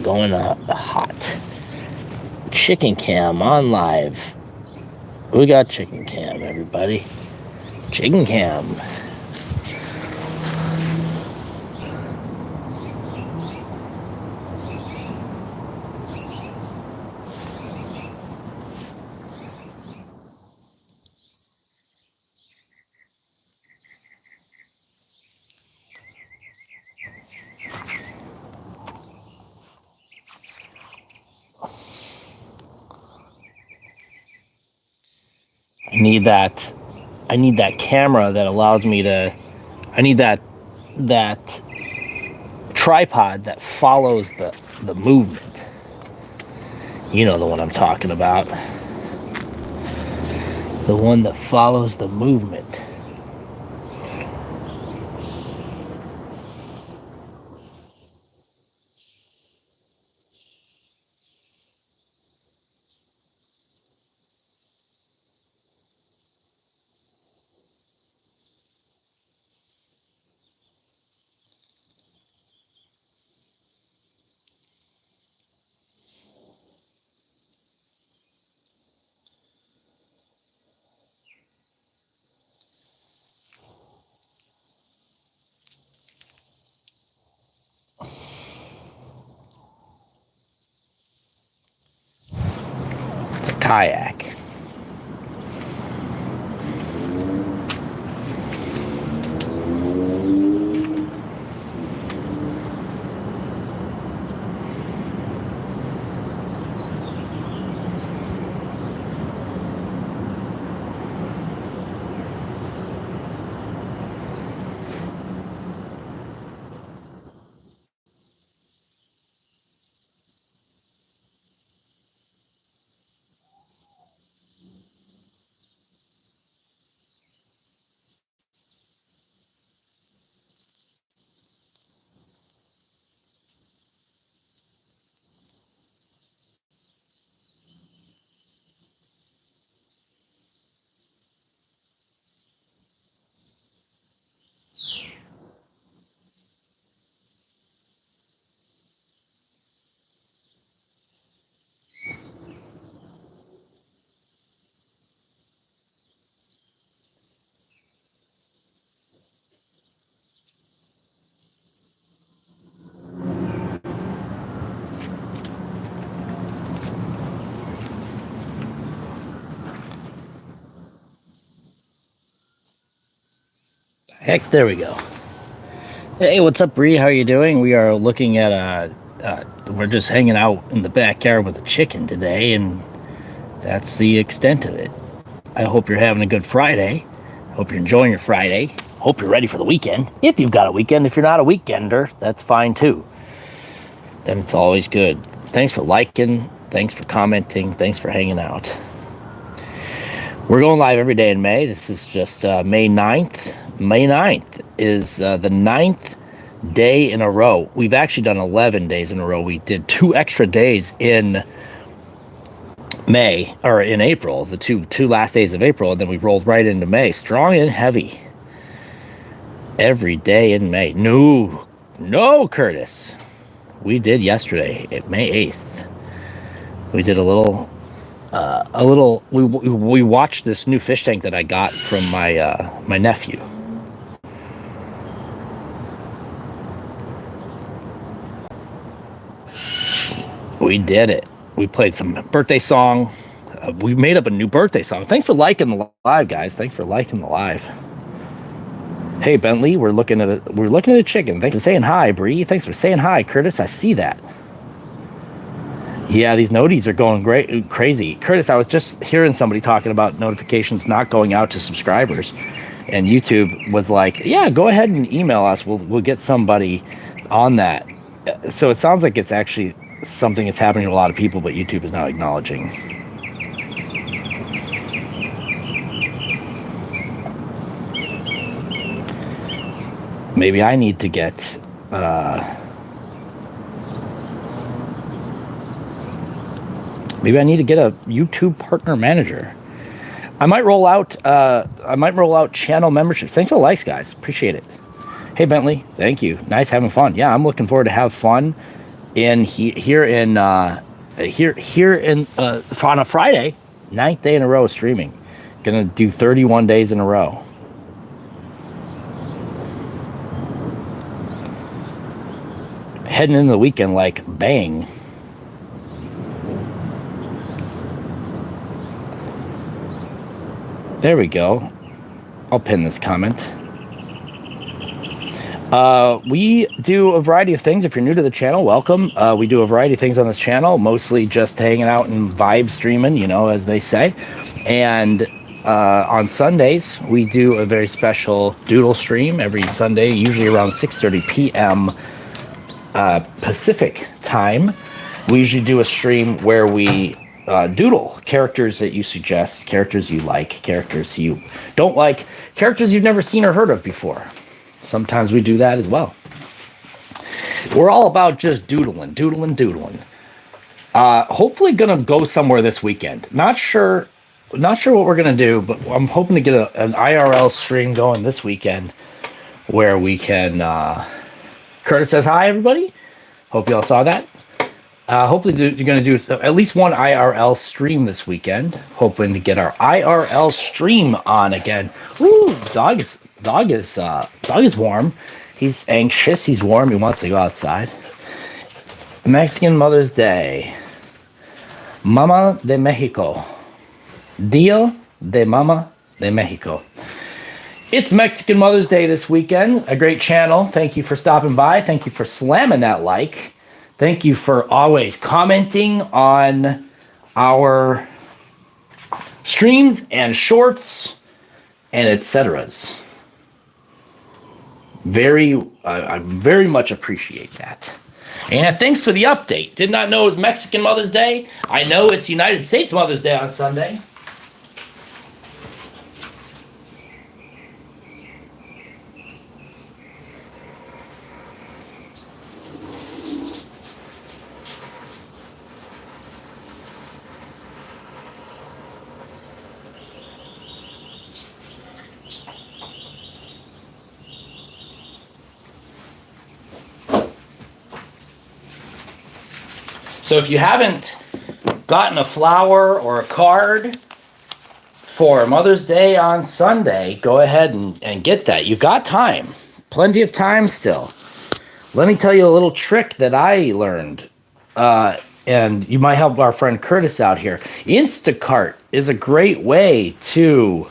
going hot. Chicken cam on live. We got chicken cam, everybody. Chicken cam. I need that camera that allows me to. I need that tripod that follows the movement. You know the one I'm talking about. The one that follows the movement. It's a kayak. Heck, there we go. Hey, what's up, Bree? How are you doing? We are looking at we're just hanging out in the backyard with a chicken today, and that's the extent of it. I hope you're having a good Friday. Hope you're enjoying your Friday. Hope you're ready for the weekend. If you've got a weekend, if you're not a weekender, that's fine too. Then it's always good. Thanks for liking. Thanks for commenting. Thanks for hanging out. We're going live every day in May. This is just May 9th. May 9th is the 9th day in a row. We've actually done 11 days in a row. We did 2 extra days in May, or in April, the two last days of April, and then we rolled right into May, strong and heavy. Every day in May. No, Curtis. We did yesterday, May 8th. We did a little. We watched this new fish tank that I got from my nephew. We did it. We played some birthday song. We made up a new birthday song. Thanks for liking the live, guys. Thanks for liking the live. Hey, Bentley, we're looking at a chicken. Thanks for saying hi, Bree. Thanks for saying hi, Curtis. I see that. Yeah, these noties are going crazy. Curtis, I was just hearing somebody talking about notifications not going out to subscribers, and YouTube was like, "Yeah, go ahead and email us. We'll get somebody on that." So it sounds like it's actually something that's happening to a lot of people, but YouTube is not acknowledging. Maybe I need to get maybe I need to get a YouTube partner manager. I might roll out channel memberships. Thanks for the likes, guys. Appreciate it. Hey, Bentley, thank you. Nice having fun. Yeah, I'm looking forward to have fun here in on a Friday, ninth day in a row streaming. Gonna do 31 days in a row. Heading into the weekend like bang. There we go. I'll pin this comment. We do a variety of things. If you're new to the channel, welcome. We do a variety of things on this channel, mostly just hanging out and vibe streaming, you know, as they say. And on Sundays, we do a very special doodle stream every Sunday, usually around 6:30 p.m. Pacific time. We usually do a stream where we doodle characters that you suggest, characters you like, characters you don't like, characters you've never seen or heard of before. Sometimes we do that as well. We're all about just doodling. Hopefully gonna go somewhere this weekend. Not sure what we're gonna do, but I'm hoping to get an IRL stream going this weekend where we can. Curtis says hi, everybody. Hope you all saw that. Hopefully you're gonna do at least one IRL stream this weekend. Hoping to get our IRL stream on again. Woo! Dog is warm. He's anxious. He's warm. He wants to go outside. Mexican Mother's Day. Mama de Mexico. Dia de Mama de Mexico. It's Mexican Mother's Day this weekend. A great channel. Thank you for stopping by. Thank you for slamming that like. Thank you for always commenting on our streams and shorts and etceteras. I very much appreciate that. And thanks for the update. Did not know it was Mexican Mother's Day. I know it's United States Mother's Day on Sunday. So if you haven't gotten a flower or a card for Mother's Day on Sunday, go ahead and get that. You've got time. Plenty of time still. Let me tell you a little trick that I learned. And you might help our friend Curtis out here. Instacart is a great way to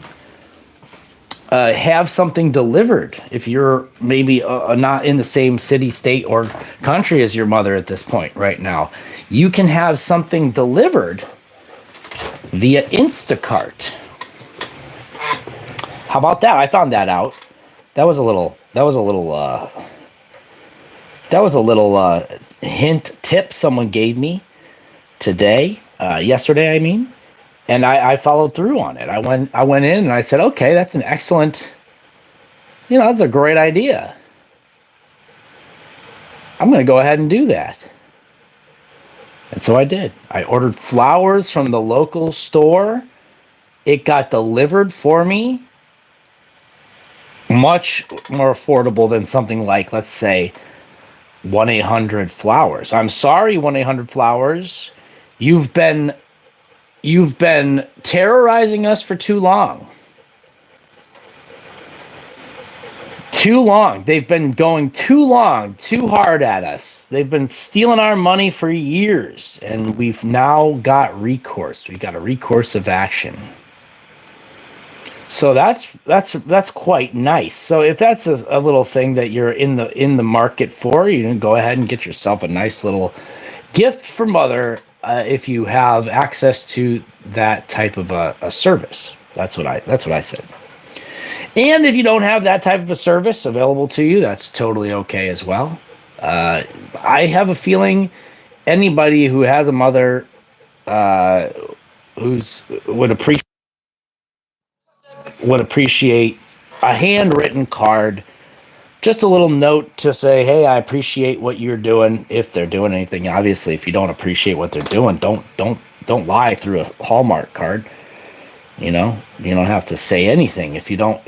have something delivered if you're maybe not in the same city, state, or country as your mother at this point right now. You can have something delivered via Instacart. How about that? I found that out. That was a little hint tip someone gave me yesterday, I mean. And I followed through on it. I went in and I said, okay, that's an excellent, that's a great idea. I'm going to go ahead and do that. And so I did. I ordered flowers from the local store. It got delivered for me. Much more affordable than something like, let's say, 1-800-Flowers. I'm sorry, 1-800-Flowers. You've been terrorizing us for too long. Too long. They've been going too hard at us. They've been stealing our money for years, and we've now got recourse. We've got a recourse of action. So that's quite nice. So if that's a little thing that you're in the market for, you can go ahead and get yourself a nice little gift for Mother. If you have access to that type of a service. That's what I said. And if you don't have that type of a service available to you, that's totally okay as well. I have a feeling anybody who has a mother would appreciate a handwritten card. Just a little note to say, hey, I appreciate what you're doing. If they're doing anything, obviously, if you don't appreciate what they're doing, don't lie through a Hallmark card. You don't have to say anything. If you don't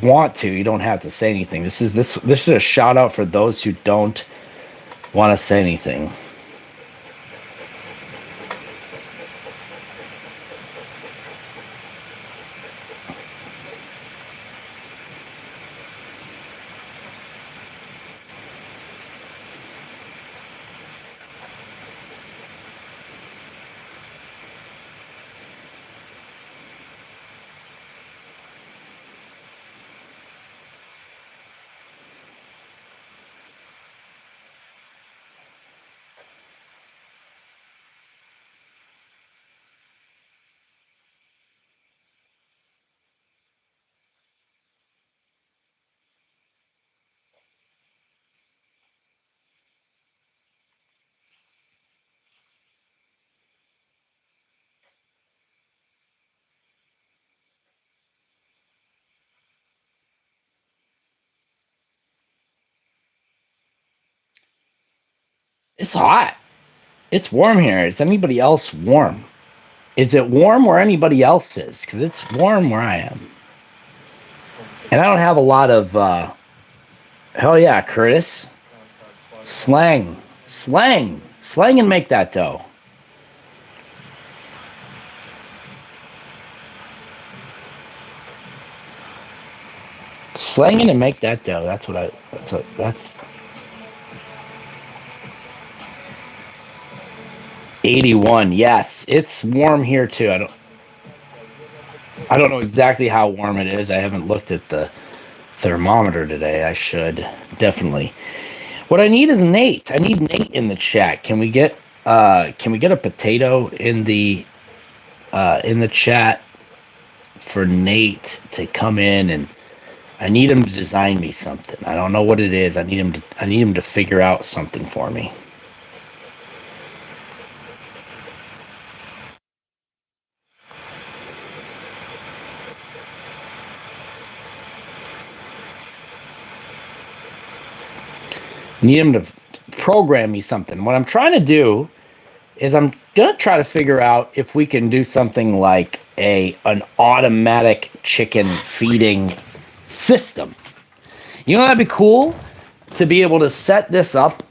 want to, you don't have to say anything. This is a shout out for those who don't want to say anything. It's hot. It's warm here. Is anybody else warm? Is it warm where anybody else is? Because it's warm where I am. And I don't have a lot of, hell yeah, Curtis. Slang. Slang. Slang and make that dough. Slang it and make that dough. That's 81. Yes, it's warm here too. I don't know exactly how warm it is. I haven't looked at the thermometer today. I should definitely. What I need is Nate. I need Nate in the chat. Can we get a potato in the chat for Nate to come in, and I need him to design me something. I don't know what it is. I need him to figure out something for me. Need him to program me something. What I'm trying to do is I'm gonna try to figure out if we can do something like an automatic chicken feeding system. You know, that'd be cool to be able to set this up.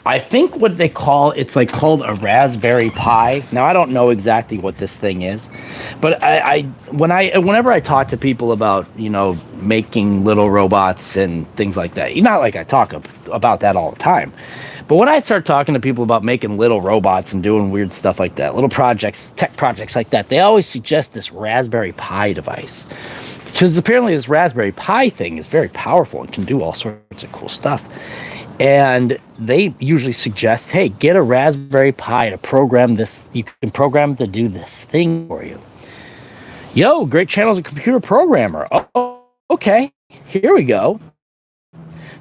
I think what they call it's like called a Raspberry Pi. Now I don't know exactly what this thing is, but whenever I talk to people about making little robots and things like that, not like I talk about that all the time, but when I start talking to people about making little robots and doing weird stuff like that, little projects, tech projects like that, they always suggest this Raspberry Pi device. Because apparently this Raspberry Pi thing is very powerful and can do all sorts of cool stuff. And they usually suggest, hey, get a Raspberry Pi to program this. You can program to do this thing for you. Yo, great channel as a computer programmer. Oh, okay. Here we go.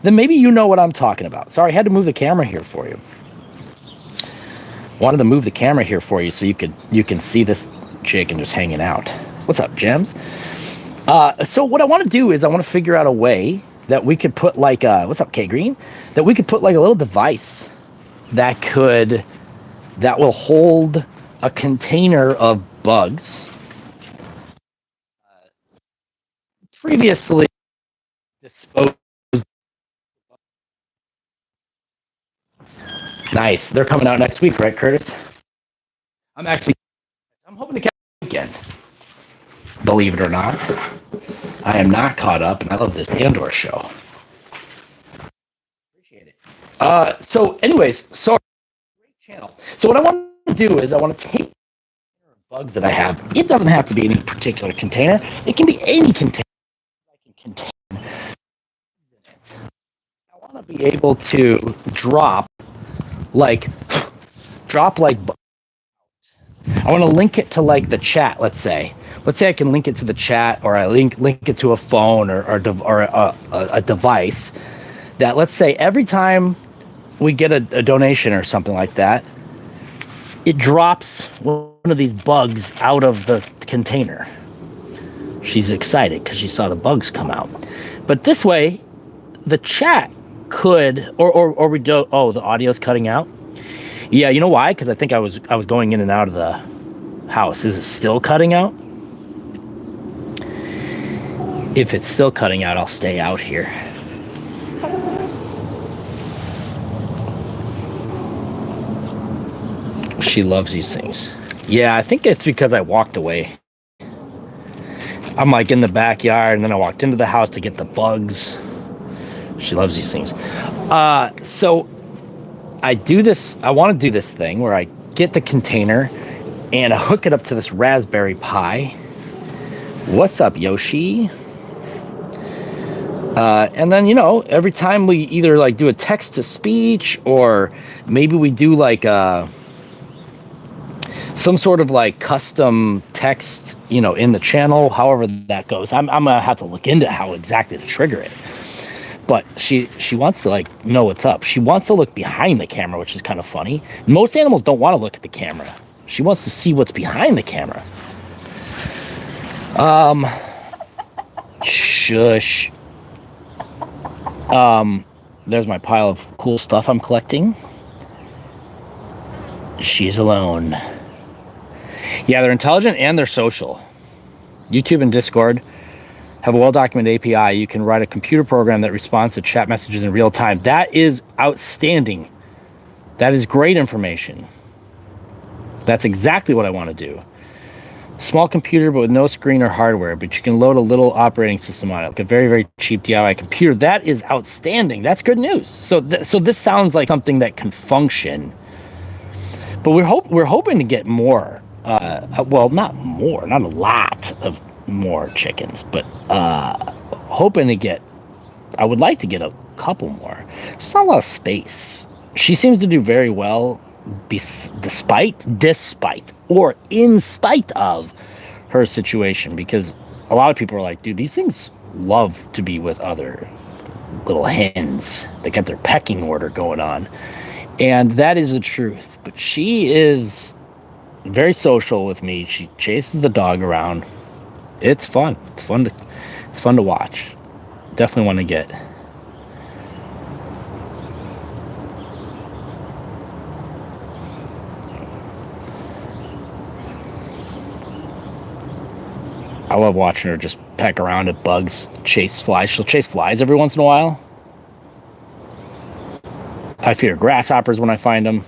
Then maybe you know what I'm talking about. Sorry, I had to move the camera here for you. Wanted to move the camera here for you so you can see this chicken just hanging out. What's up, Gems? So what I want to do is I want to figure out a way that we could put like what's up, K Green? That we could put like a little device that will hold a container of bugs. Previously disposed. Nice. They're coming out next week, right, Curtis? I'm hoping to catch the weekend. Believe it or not, I am not caught up, and I love this Andor show. Appreciate it. So, anyways, sorry, great channel. So, what I want to do is I want to take bugs that I have. It doesn't have to be any particular container. It can be any container I can contain in it. I want to be able to drop like. I want to link it to like the chat. Let's say I can link it to the chat, or I link it to a phone or a device that, let's say, every time we get a donation or something like that, it drops one of these bugs out of the container. She's excited because she saw the bugs come out. But this way, the chat could, or we do. Oh, the audio's cutting out. Yeah, you know why? Because I think I was going in and out of the house. Is it still cutting out? If it's still cutting out, I'll stay out here. She loves these things. Yeah, I think it's because I walked away. I'm like in the backyard, and then I walked into the house to get the bugs. She loves these things. So I do this. I want to do this thing where I get the container and I hook it up to this Raspberry Pi. What's up, Yoshi? And then, every time we either like do a text to speech, or maybe we do like some sort of like custom text, in the channel, however that goes. I'm gonna have to look into how exactly to trigger it. But she wants to like know what's up. She wants to look behind the camera, which is kind of funny. Most animals don't want to look at the camera. She wants to see what's behind the camera. Shush. There's my pile of cool stuff I'm collecting. She's alone. Yeah, they're intelligent and they're social. YouTube and Discord have a well-documented API. You can write a computer program that responds to chat messages in real time. That is outstanding. That is great information. That's exactly what I want to do. Small computer, but with no screen or hardware, but you can load a little operating system on it, like a very, very cheap DIY computer. That is outstanding. That's good news. So this sounds like something that can function. But we're hoping to get more. Well, not more, not a lot of more chickens, but hoping to get. I would like to get a couple more. It's not a lot of space. She seems to do very well, despite, or in spite of her situation, because a lot of people are like, dude, these things love to be with other little hens. They got their pecking order going on, and that is the truth. But she is very social with me. She chases the dog around. It's fun. It's fun to watch. Definitely want to get. I love watching her just peck around at bugs, chase flies. She'll chase flies every once in a while. I fear grasshoppers when I find them.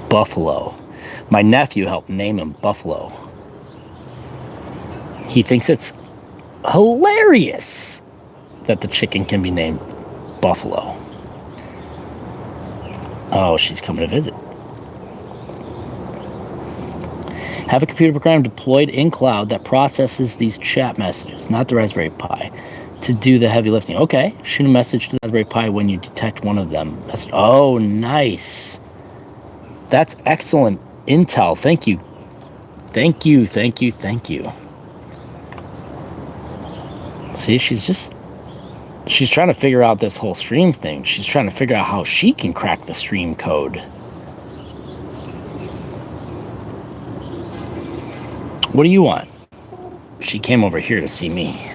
Buffalo. My nephew helped name him Buffalo. He thinks it's hilarious that the chicken can be named Buffalo. Oh, she's coming to visit. Have a computer program deployed in cloud that processes these chat messages, not the Raspberry Pi, to do the heavy lifting. Okay, shoot a message to the Raspberry Pi when you detect one of them. Oh, nice. That's excellent intel. Thank you. Thank you. See, she's trying to figure out this whole stream thing. She's trying to figure out how she can crack the stream code. What do you want? She came over here to see me.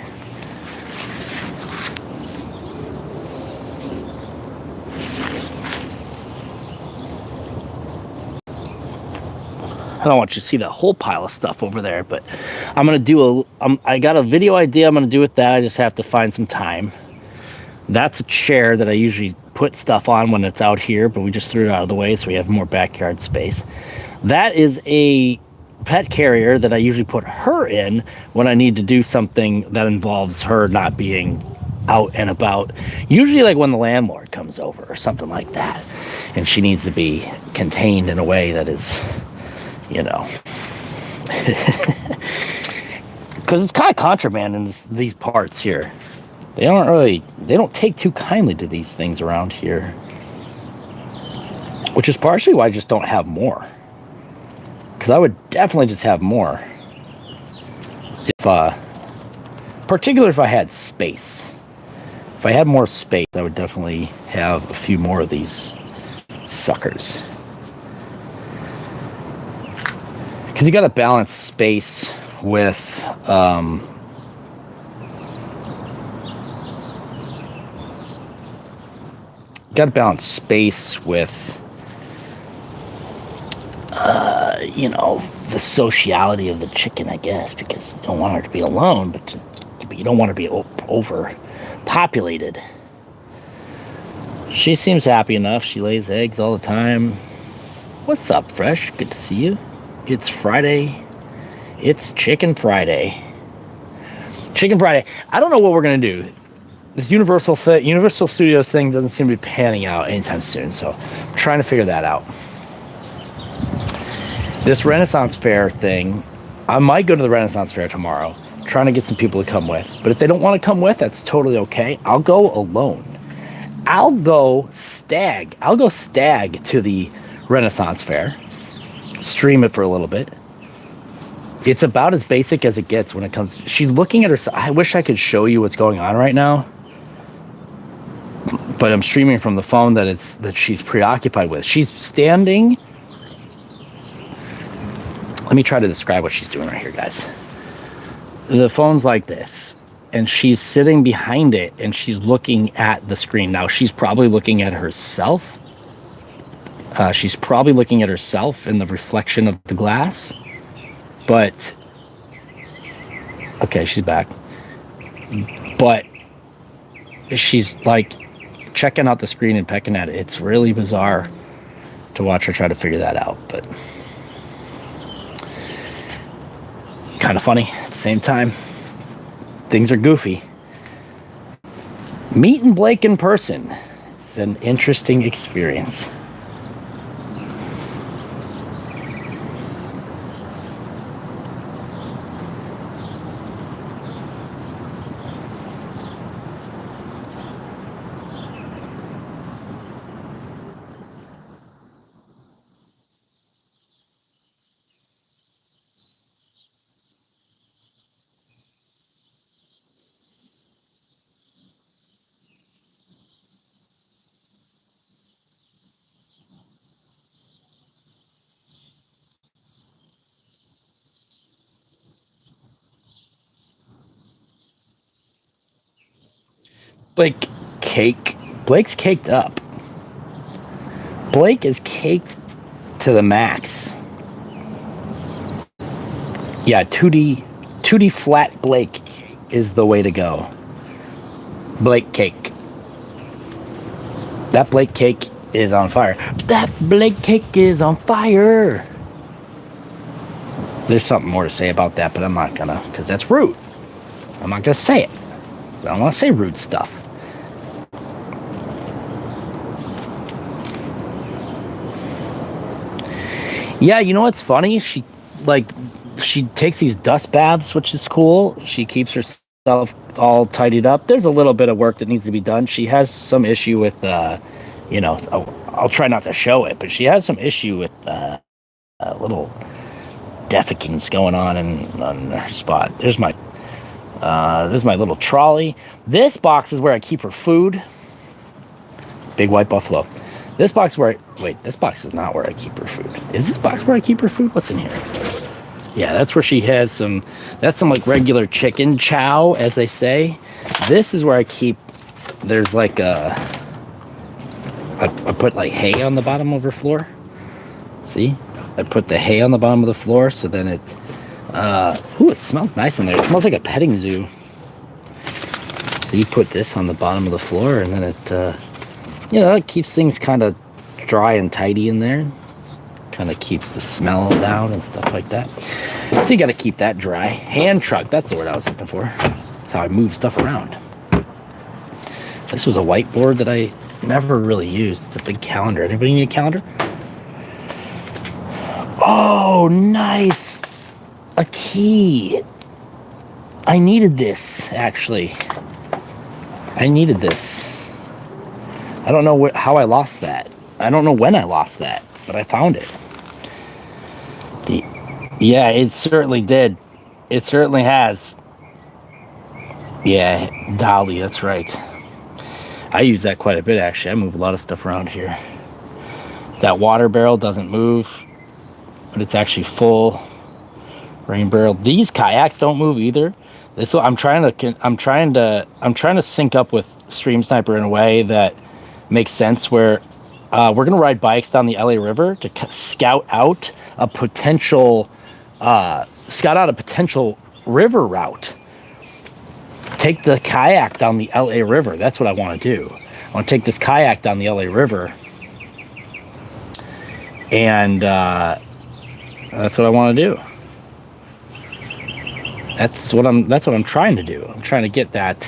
I don't want you to see that whole pile of stuff over there, but I'm going to do I got a video idea I'm going to do with that. I just have to find some time. That's a chair that I usually put stuff on when it's out here, but we just threw it out of the way so we have more backyard space. That is a pet carrier that I usually put her in when I need to do something that involves her not being out and about. Usually like when the landlord comes over or something like that, and she needs to be contained in a way that is, because it's kind of contraband in these parts here. They don't take too kindly to these things around here, which is partially why I just don't have more, because I would definitely just have more particularly if I had space. If I had more space, I would definitely have a few more of these suckers. Because you got to balance space with the sociality of the chicken, I guess, because you don't want her to be alone, but you don't want her to be overpopulated. She seems happy enough. She lays eggs all the time. What's up, Fresh? Good to see you. It's Friday. It's Chicken Friday. Chicken Friday. I don't know what we're going to do. This Universal Studios thing doesn't seem to be panning out anytime soon, so I'm trying to figure that out. This Renaissance Fair thing, I might go to the Renaissance Fair tomorrow, trying to get some people to come with. But if they don't want to come with, that's totally okay. I'll go alone. I'll go stag to the Renaissance Fair, stream it for a little bit. It's about as basic as it gets when it comes to, she's looking at herself. I wish I could show you what's going on right now, but I'm streaming from the phone that she's preoccupied with. She's standing. Let me try to describe what she's doing right here, guys. The phone's like this, and she's sitting behind it, and she's looking at the screen. Now, she's probably looking at herself. She's probably looking at herself in the reflection of the glass. But, okay, she's back. But she's like checking out the screen and pecking at it. It's really bizarre to watch her try to figure that out, but kind of funny at the same time. Things are goofy. Meeting Blake in person is an interesting experience. Blake's caked up. Blake is caked to the max. Yeah, 2D flat Blake is the way to go. Blake cake. That Blake cake is on fire. That Blake cake is on fire. There's something more to say about that, but I'm not gonna, because that's rude. I'm not gonna say it. I don't want to say rude stuff. Yeah, you know what's funny? She takes these dust baths, which is cool. She keeps herself all tidied up. There's a little bit of work that needs to be done. She has some issue with, I'll try not to show it, but she has some issue with little defecings going on her spot. There's my little trolley. This box is where I keep her food. Big white buffalo. This box this box is not where I keep her food. Is this box where I keep her food? What's in here? Yeah, that's where she has some like regular chicken chow, as they say. This is where I keep, there's like I put like hay on the bottom of her floor. See? I put the hay on the bottom of the floor, so then it, it smells nice in there. It smells like a petting zoo. So you put this on the bottom of the floor, and then it, it keeps things kind of dry and tidy in there. Kind of keeps the smell down and stuff like that. So you got to keep that dry. Hand truck, that's the word I was looking for. That's how I move stuff around. This was a whiteboard that I never really used. It's a big calendar. Anybody need a calendar? Oh, nice. A key. I needed this, actually. I needed this. I don't know how I lost that. I don't know when I lost that, but I found it. Yeah, it certainly did. It certainly has. Yeah, Dolly, that's right. I use that quite a bit, actually. I move a lot of stuff around here. That water barrel doesn't move, but it's actually full. Rain barrel. These kayaks don't move either. This I'm trying to sync up with Stream Sniper in a way that makes sense, where we're gonna ride bikes down the LA River to scout out a potential river route. take the kayak down the LA River. That's what I want to do. I want to take this kayak down the LA River, and that's what I want to do. That's what I'm trying to do. I'm trying to get that.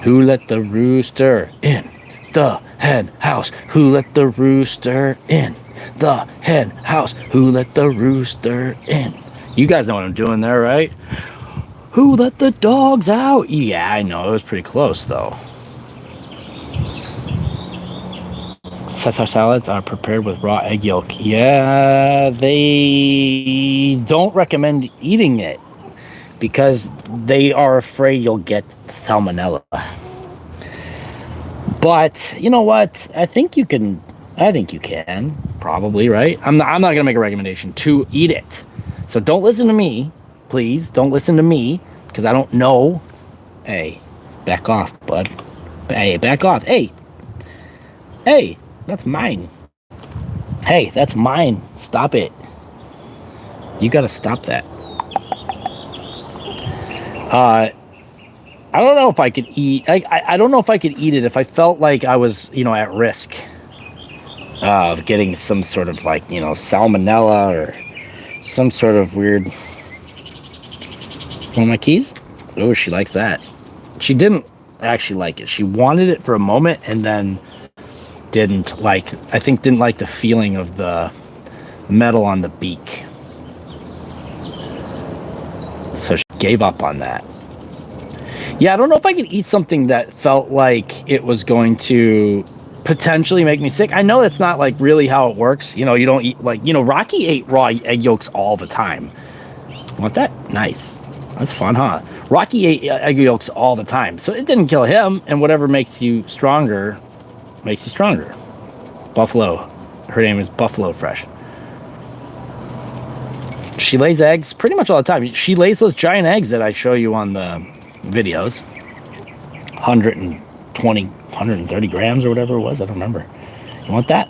Who let the rooster in the hen house? Who let the rooster in the hen house? Who let the rooster in? You guys know what I'm doing there, right? Who let the dogs out? Yeah, I know. It was pretty close, though. Caesar salads are prepared with raw egg yolk. Yeah, they don't recommend eating it because they are afraid you'll get salmonella. But you know what? I think you can. Probably, right? I'm not gonna make a recommendation to eat it. So don't listen to me, please. Don't listen to me because I don't know. Hey, back off, bud. Hey, back off. Hey, that's mine. Hey, that's mine. Stop it. You gotta stop that. I don't know if I could eat. I don't know if I could eat it if I felt like I was, at risk of getting some sort of salmonella or some sort of weird. One of my keys? Oh, she likes that. She didn't actually like it. She wanted it for a moment and then didn't like the feeling of the metal on the beak. So she gave up on that. Yeah, I don't know if I could eat something that felt like it was going to potentially make me sick. I know that's not really how it works. You don't eat Rocky ate raw egg yolks all the time. Want that? Nice. That's fun, huh? Rocky ate egg yolks all the time. So it didn't kill him, and whatever makes you stronger makes you stronger. Buffalo. Her name is Buffalo Fresh. She lays eggs pretty much all the time. She lays those giant eggs that I show you on the videos. 120, 130 grams or whatever it was. I don't remember. You want that?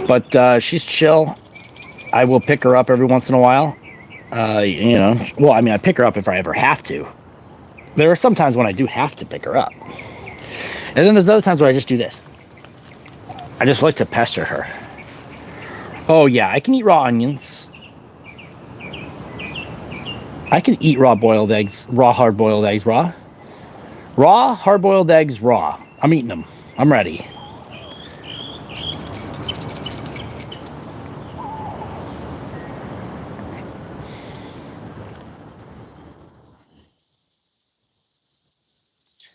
But she's chill. I will pick her up every once in a while. Well, I pick her up if I ever have to. There are some times when I do have to pick her up. And then there's other times where I just do this. I just like to pester her. Oh, yeah, I can eat raw onions. I can eat raw boiled eggs, raw hard-boiled eggs, raw. Raw hard-boiled eggs, raw. I'm eating them. I'm ready.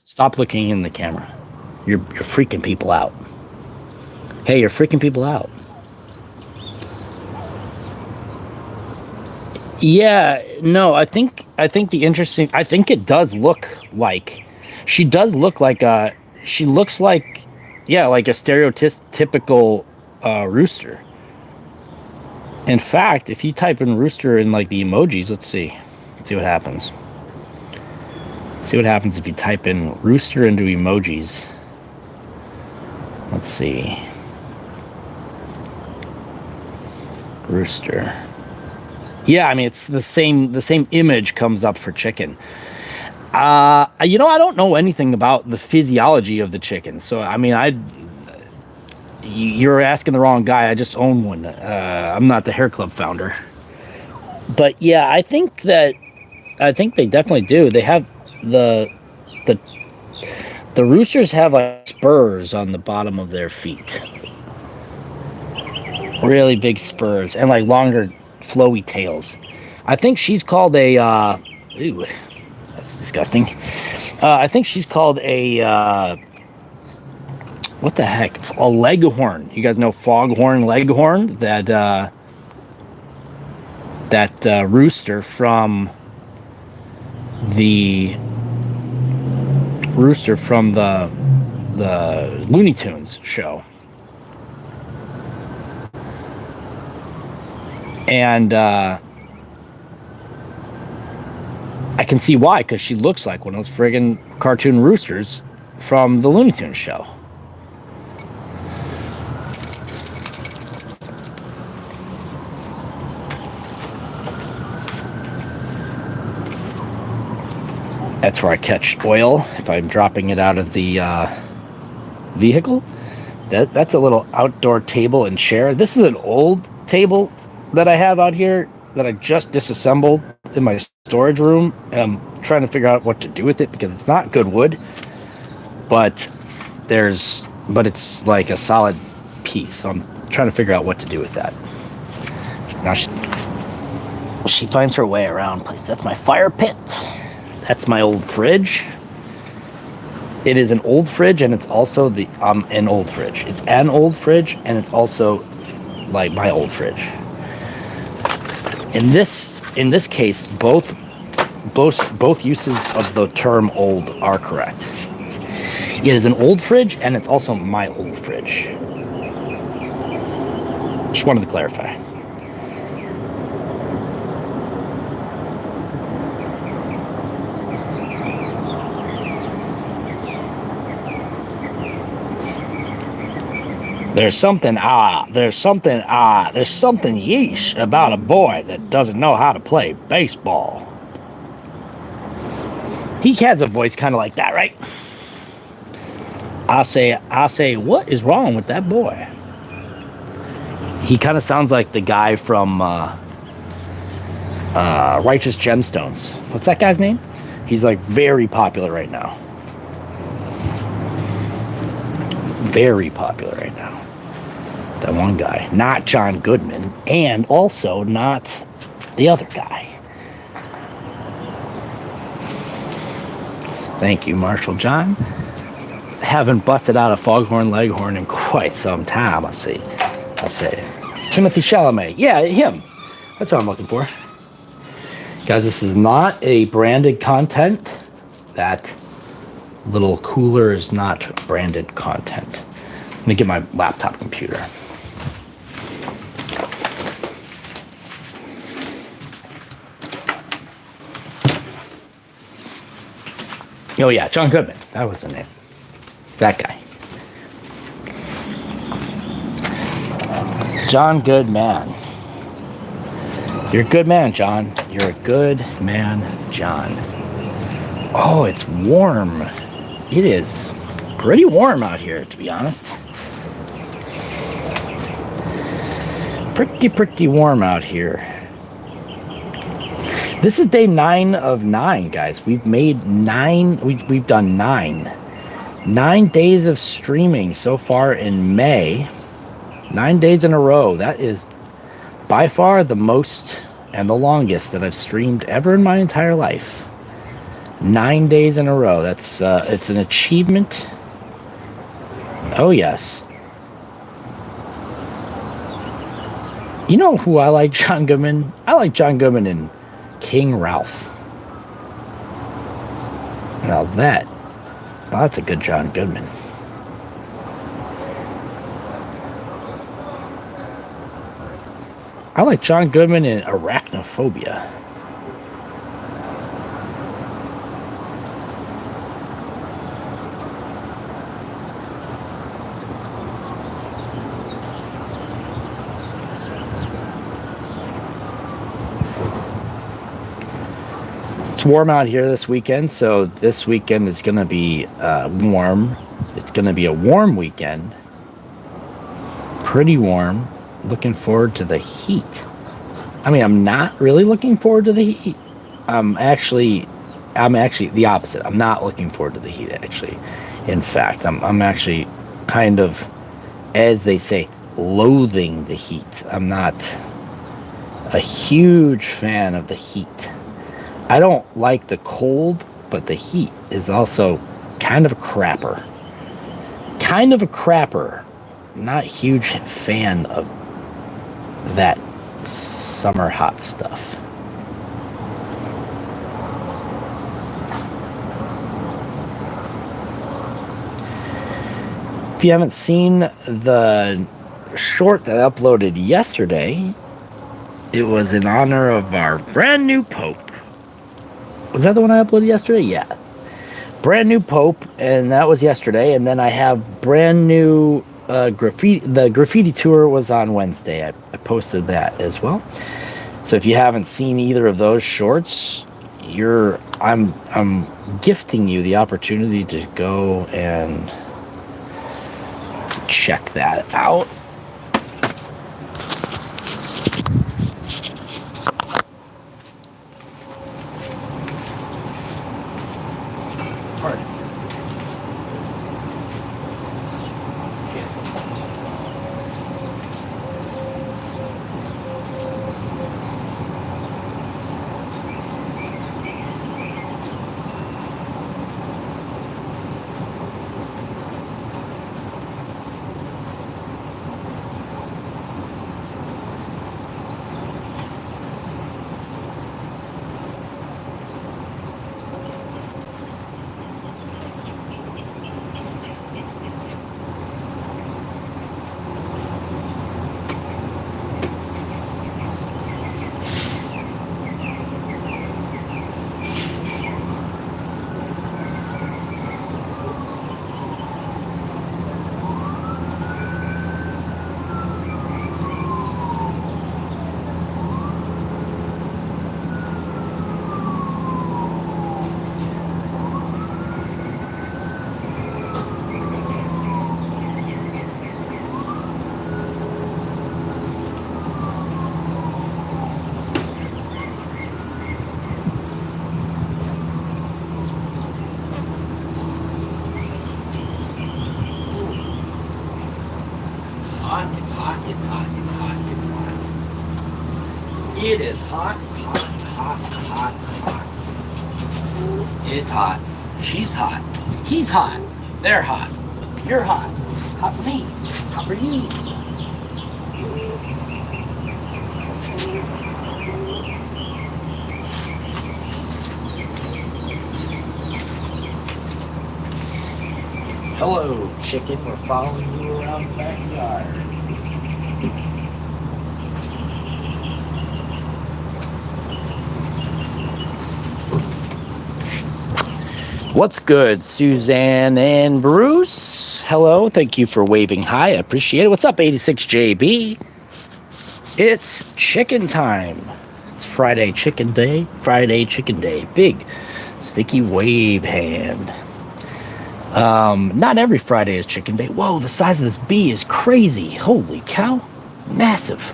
Stop looking in the camera. You're freaking people out. Hey, you're freaking people out. Yeah, no, I think it does look like she does look like she looks like like a stereotypical rooster. In fact, if you type in rooster in the emojis, let's see what happens. See what happens if you type in rooster into emojis. Let's see. Rooster. Yeah, it's the same image comes up for chicken. I don't know anything about the physiology of the chicken. So, you're asking the wrong guy. I just own one. I'm not the hair club founder. But yeah, I think they definitely do. They have the roosters have spurs on the bottom of their feet. Really big spurs and longer flowy tails. I think she's called a ooh, that's disgusting. I think she's called a what the heck? A leghorn. You guys know foghorn leghorn? That rooster from the Looney Tunes show. And I can see why, because she looks like one of those friggin' cartoon roosters from the Looney Tunes show. That's where I catch oil if I'm dropping it out of the vehicle. That's a little outdoor table and chair. This is an old table that I have out here that I just disassembled in my storage room, and I'm trying to figure out what to do with it because it's not good wood, but it's like a solid piece. So I'm trying to figure out what to do with that. Now she finds her way around place. That's my fire pit. That's my old fridge. It is an old fridge, and it's also an old fridge. It's an old fridge, and it's also like my old fridge. In this case, both uses of the term old are correct. It is an old fridge, and it's also my old fridge. Just wanted to clarify. There's something yeesh about a boy that doesn't know how to play baseball. He has a voice kind of like that, right? I say, what is wrong with that boy? He kind of sounds like the guy from Righteous Gemstones. What's that guy's name? He's like very popular right now. Very popular right now. That one guy. Not John Goodman. And also not the other guy. Thank you, Marshall John. Haven't busted out a Foghorn Leghorn in quite some time, I'll say. Timothy Chalamet. Yeah, him. That's what I'm looking for. Guys, this is not a branded content. That little cooler is not branded content. Let me get my laptop computer. Oh yeah, John Goodman. That was the name. That guy. John Goodman. You're a good man, John. You're a good man, John. Oh, it's warm. It is pretty warm out here, to be honest. Pretty warm out here. This is day 9 of 9, guys. We've made 9. We've done 9. 9 days of streaming so far in May. 9 days in a row. That is by far the most and the longest that I've streamed ever in my entire life. 9 days in a row. That's it's an achievement. Oh yes. You know who I like, John Goodman? I like John Goodman in King Ralph. Now that's a good John Goodman. I like John Goodman in Arachnophobia. It's warm out here this weekend, so this weekend is going to be warm. It's going to be a warm weekend. Pretty warm. Looking forward to the heat. I mean, I'm not really looking forward to the heat. I'm actually the opposite. I'm not looking forward to the heat, actually. In fact, I'm actually kind of, as they say, loathing the heat. I'm not a huge fan of the heat. I don't like the cold, but the heat is also kind of a crapper. Not huge fan of that summer hot stuff. If you haven't seen the short that I uploaded yesterday, it was in honor of our brand new Pope. Was that the one I uploaded yesterday? Yeah. Brand new Pope, and that was yesterday. And then I have brand new graffiti. The graffiti tour was on Wednesday. I posted that as well. So if you haven't seen either of those shorts, I'm gifting you the opportunity to go and check that out. It's hot, it's hot, it's hot, it's hot. It is hot, hot, hot, hot, hot. It's hot. She's hot. He's hot. They're hot. You're hot. Hot for me. Hot for you. Hello, chicken. We're following you around the backyard. What's good, Suzanne and Bruce? Hello, thank you for waving hi. I appreciate it. What's up, 86JB? It's chicken time. It's Friday chicken day. Friday chicken day. Big sticky wave hand. Not every Friday is chicken day. Whoa, the size of this bee is crazy. Holy cow. Massive.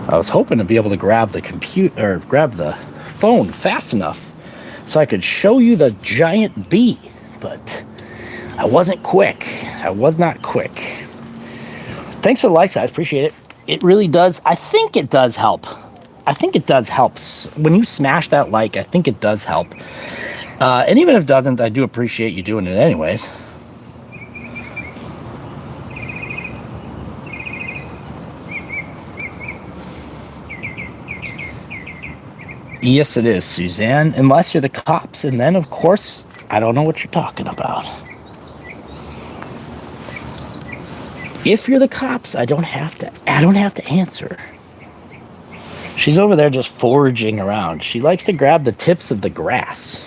I was hoping to be able to grab the phone fast enough so I could show you the giant bee, but I wasn't quick. I was not quick. Thanks for the likes, guys. Appreciate it. It really does. I think it does help. I think it does help. When you smash that like, I think it does help. And even if it doesn't, I do appreciate you doing it anyways. Yes, it is, Suzanne. Unless you're the cops, and then, of course, I don't know what you're talking about. If you're the cops, I don't have to answer. She's over there just foraging around. She likes to grab the tips of the grass.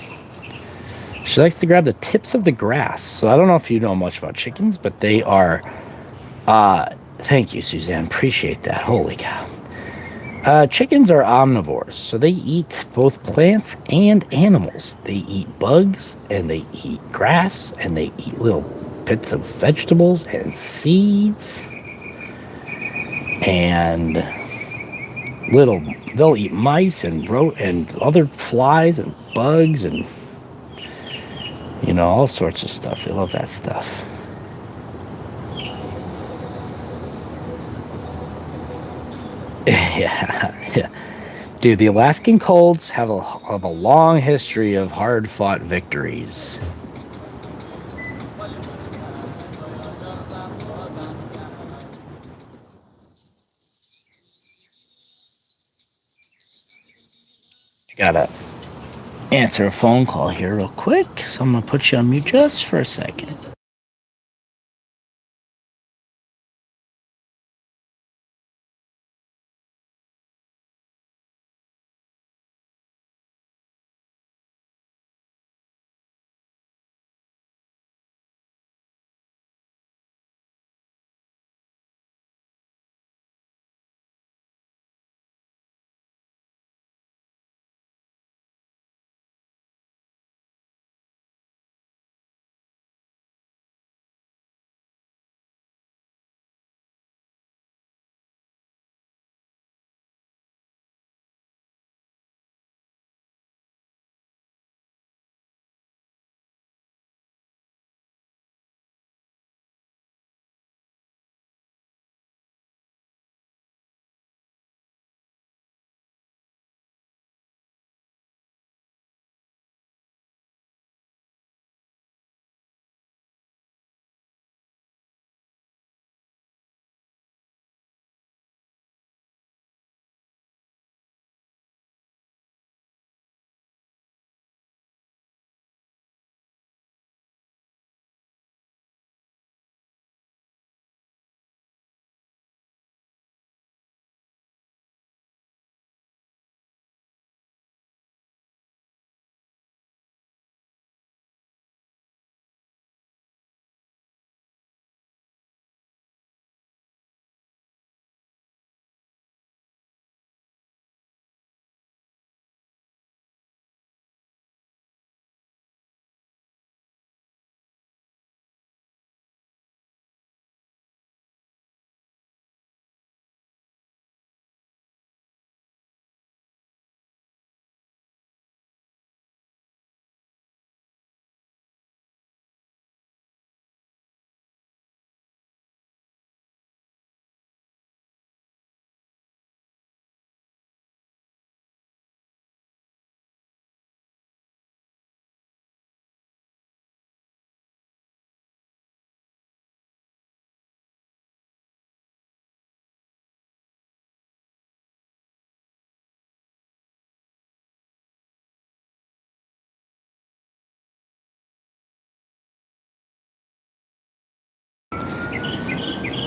So I don't know if you know much about chickens, but they are... thank you, Suzanne. Appreciate that. Holy cow. Chickens are omnivores, so they eat both plants and animals. They eat bugs, and they eat grass, and they eat little bits of vegetables and seeds. And they'll eat mice and other flies and bugs and, all sorts of stuff. They love that stuff. Yeah. Dude, the Alaskan Colts have a long history of hard-fought victories. Gotta answer a phone call here real quick, so I'm gonna put you on mute just for a second.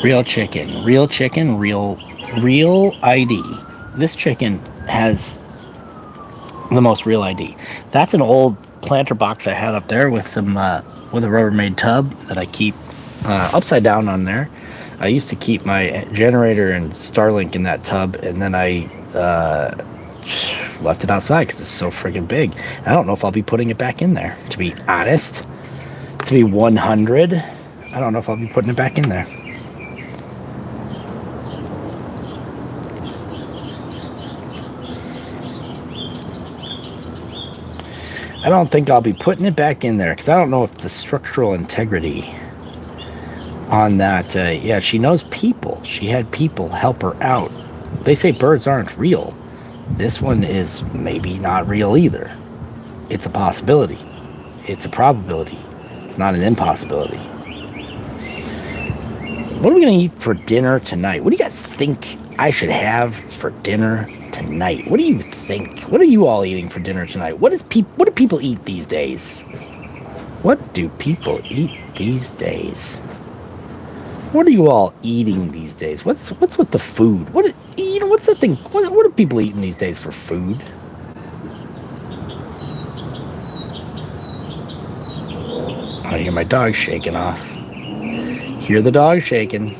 Real chicken, real ID. This chicken has the most real ID. That's an old planter box I had up there with some with a Rubbermaid tub that I keep upside down on there. I used to keep my generator and Starlink in that tub, and then I left it outside because it's so friggin' big. I don't know if I'll be putting it back in there, to be honest. To be 100, I don't know if I'll be putting it back in there. I don't think I'll be putting it back in there because I don't know if the structural integrity on that. Yeah, she knows people. She had people help her out. They say birds aren't real. This one is maybe not real either. It's a possibility. It's a probability. It's not an impossibility. What are we going to eat for dinner tonight? What do you guys think I should have for dinner tonight? What do you think? What are you all eating for dinner tonight? What do people eat these days? What do people eat these days? What are you all eating these days? What's with the food? What's the thing? What are people eating these days for food? I hear my dog shaking off. Hear the dog shaking.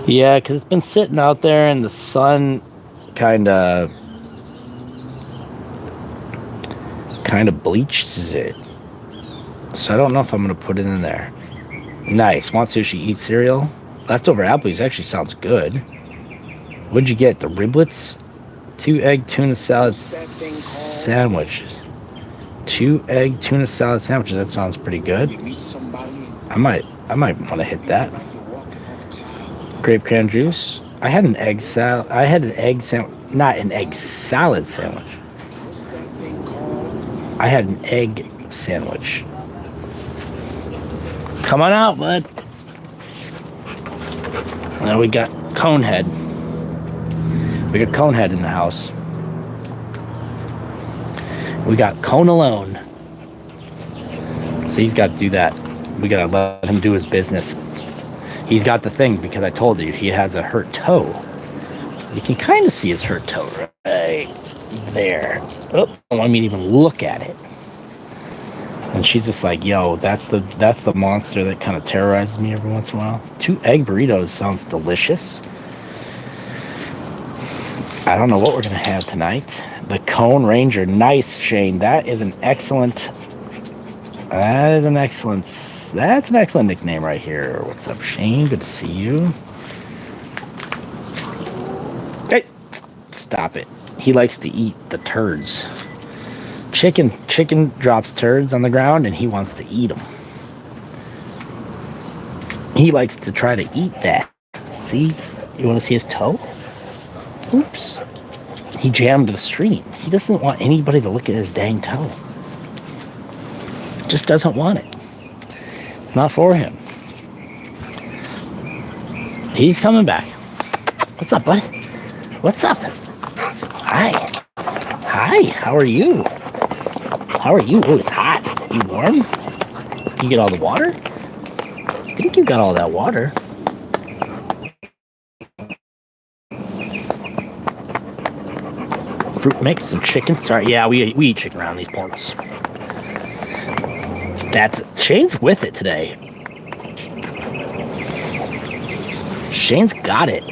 Yeah, because it's been sitting out there and the sun kind of bleaches it. So I don't know if I'm going to put it in there. Nice. Want sushi, eat cereal. Leftover Applebee's actually sounds good. What'd you get? The riblets? 2-egg tuna salad sandwich. 2-egg tuna salad sandwiches. That sounds pretty good. I might want to hit that. Grape cran juice. I had an egg salad. I had an egg sandwich. Not an egg salad sandwich. I had an egg sandwich. Come on out, bud. Now we got Conehead. We got Conehead in the house. We got Cone alone. So he's got to do that. We got to let him do his business. He's got the thing because I told you he has a hurt toe. You can kind of see his hurt toe right there. Oh, don't want me to even look at it. And she's just like, yo, that's the monster that kind of terrorizes me every once in a while. 2 egg burritos sounds delicious. I don't know what we're going to have tonight. The Cone Ranger. Nice, Shane. That's an excellent nickname right here. What's up, Shane? Good to see you. Hey, stop it. He likes to eat the turds. Chicken drops turds on the ground and he wants to eat them. He likes to try to eat that. See? You want to see his toe? Oops. He jammed the stream. He doesn't want anybody to look at his dang toe. Just doesn't want it. It's not for him. He's coming back. What's up, bud? What's up? Hi. Hi, how are you? How are you? Oh, it's hot. You warm? You get all the water? I think you got all that water. Fruit mix, some chicken. Sorry, yeah, we eat chicken around these parts. Shane's with it today. Shane's got it.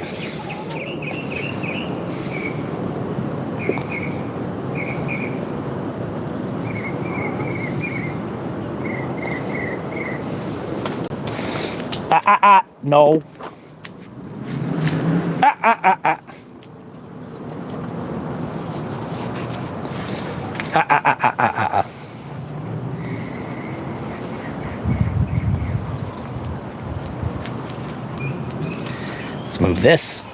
No. Let's move this.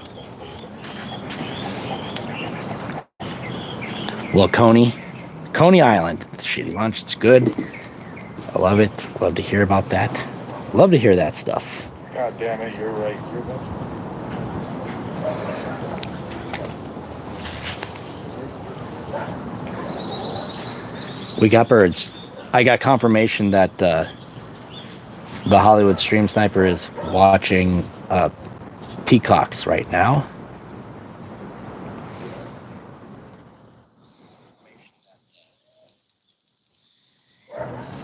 Well, Coney Island. It's a shitty lunch. It's good. I love it. Love to hear about that. Love to hear that stuff. God damn it, you're right. We got birds. I got confirmation that The Hollywood Stream Sniper is watching peacocks right now.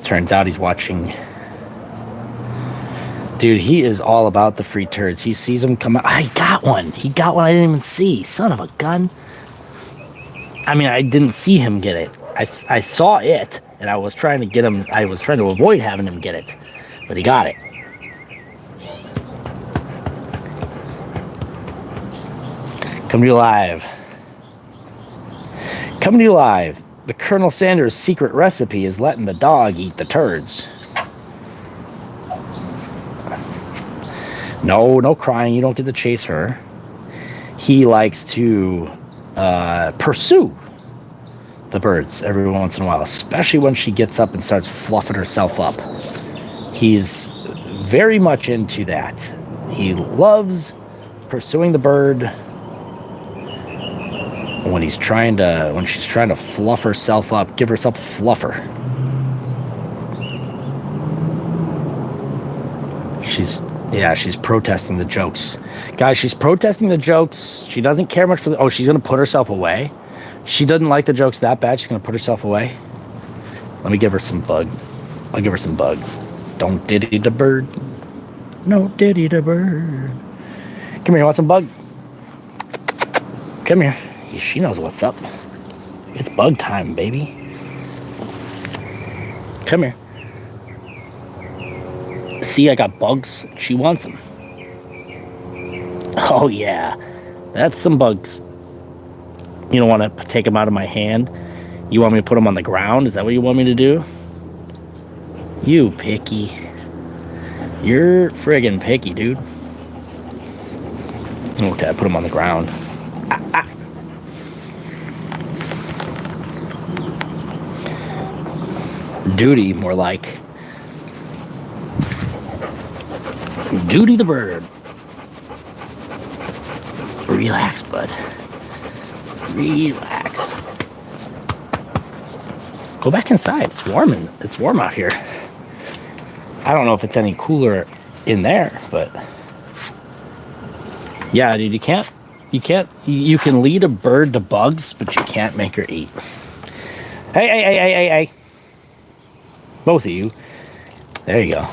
Turns out he's watching. Dude, he is all about the free turds. He sees them come out. I got one. He got one I didn't even see. Son of a gun. I mean, I didn't see him get it. I saw it, and I was trying to get him. I was trying to avoid having him get it, but he got it. Coming to you live. Coming to you live. The Colonel Sanders secret recipe is letting the dog eat the turds. No crying. You don't get to chase her. He likes to pursue the birds every once in a while, especially when she gets up and starts fluffing herself up. He's very much into that. He loves pursuing the bird when she's trying to fluff herself up, give herself a fluffer. She's protesting the jokes. Guys, she's protesting the jokes. She doesn't care much for she's going to put herself away. She doesn't like the jokes that bad. She's going to put herself away. Let me give her some bug. I'll give her some bug. Don't diddy the bird. No diddy the bird. Come here, you want some bug? Come here. She knows what's up. It's bug time, baby. Come here. See, I got bugs. She wants them. Oh, yeah. That's some bugs. You don't want to take them out of my hand? You want me to put them on the ground? Is that what you want me to do? You picky. You're friggin' picky, dude. Okay, I put them on the ground. Duty, more like. Duty the bird. Relax, bud. Relax. Go back inside. It's warm out here. I don't know if it's any cooler in there, but yeah, dude, you can lead a bird to bugs, but you can't make her eat. Hey. Both of you. There you go.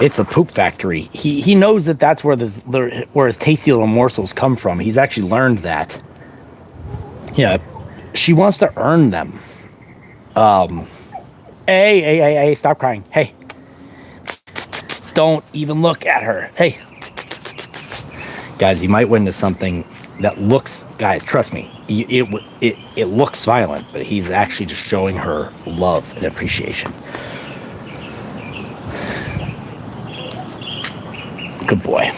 It's the poop factory. He knows that's where his tasty little morsels come from. He's actually learned that. Yeah, she wants to earn them. Hey, stop crying. Hey. Don't even look at her. Hey. Guys, you might witness something that looks, guys, trust me, it looks violent, but he's actually just showing her love and appreciation. Good boy.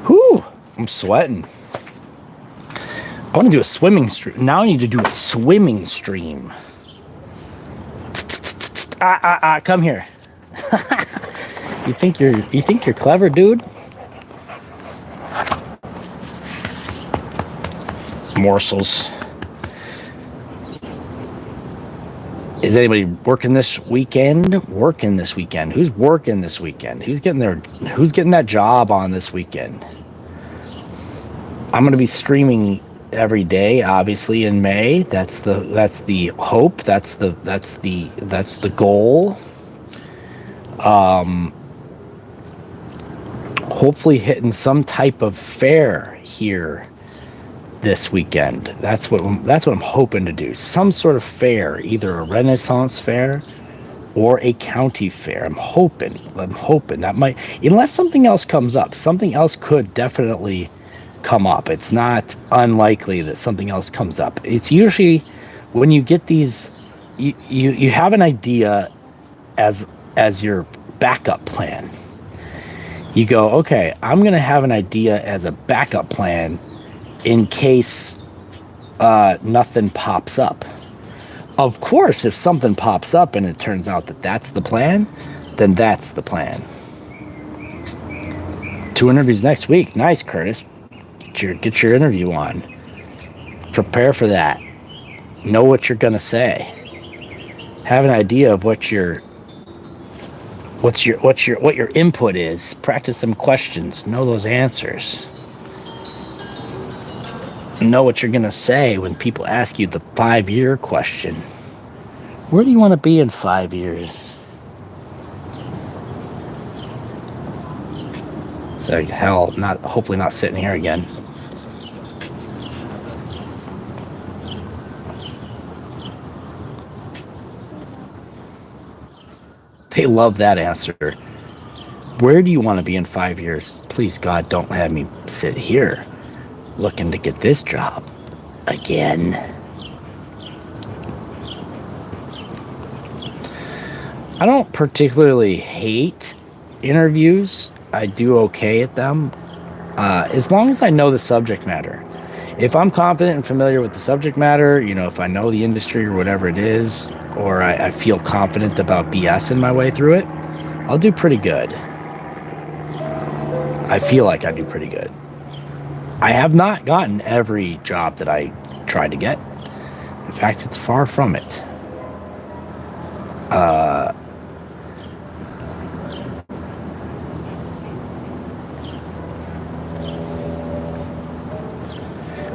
Whew, I'm sweating. I want to do a swimming stream. Now I need to do a swimming stream. Come here. You think you're clever, dude? Morsels. Is anybody working this weekend? Who's working this weekend? Who's getting that job on this weekend? I'm going to be streaming every day, obviously, in May. That's the hope. That's the goal. Hopefully hitting some type of fair here this weekend. That's what I'm hoping to do. Some sort of fair, either a Renaissance fair or a county fair. I'm hoping that might, unless something else comes up. Something else could definitely come up. It's not unlikely that something else comes up. It's usually when you get these, you have an idea as your backup plan. You go, okay, I'm going to have an idea as a backup plan in case nothing pops up. Of course, if something pops up and it turns out that that's the plan, then that's the plan. 2 interviews next week. Nice, Curtis. Get your interview on. Prepare for that. Know what you're gonna say. Have an idea of what your input is. Practice some questions. Know those answers. Know what you're gonna say when people ask you the 5-year question. Where do you want to be in 5 years? So hell, hopefully not sitting here again. They love that answer. Where do you want to be in 5 years? Please, God, don't have me sit here looking to get this job again. I don't particularly hate interviews. I do okay at them, as long as I know the subject matter. If I'm confident and familiar with the subject matter, if I know the industry or whatever it is, or I feel confident about BSing my way through it, I'll do pretty good. I feel like I do pretty good. I have not gotten every job that I tried to get. In fact, it's far from it.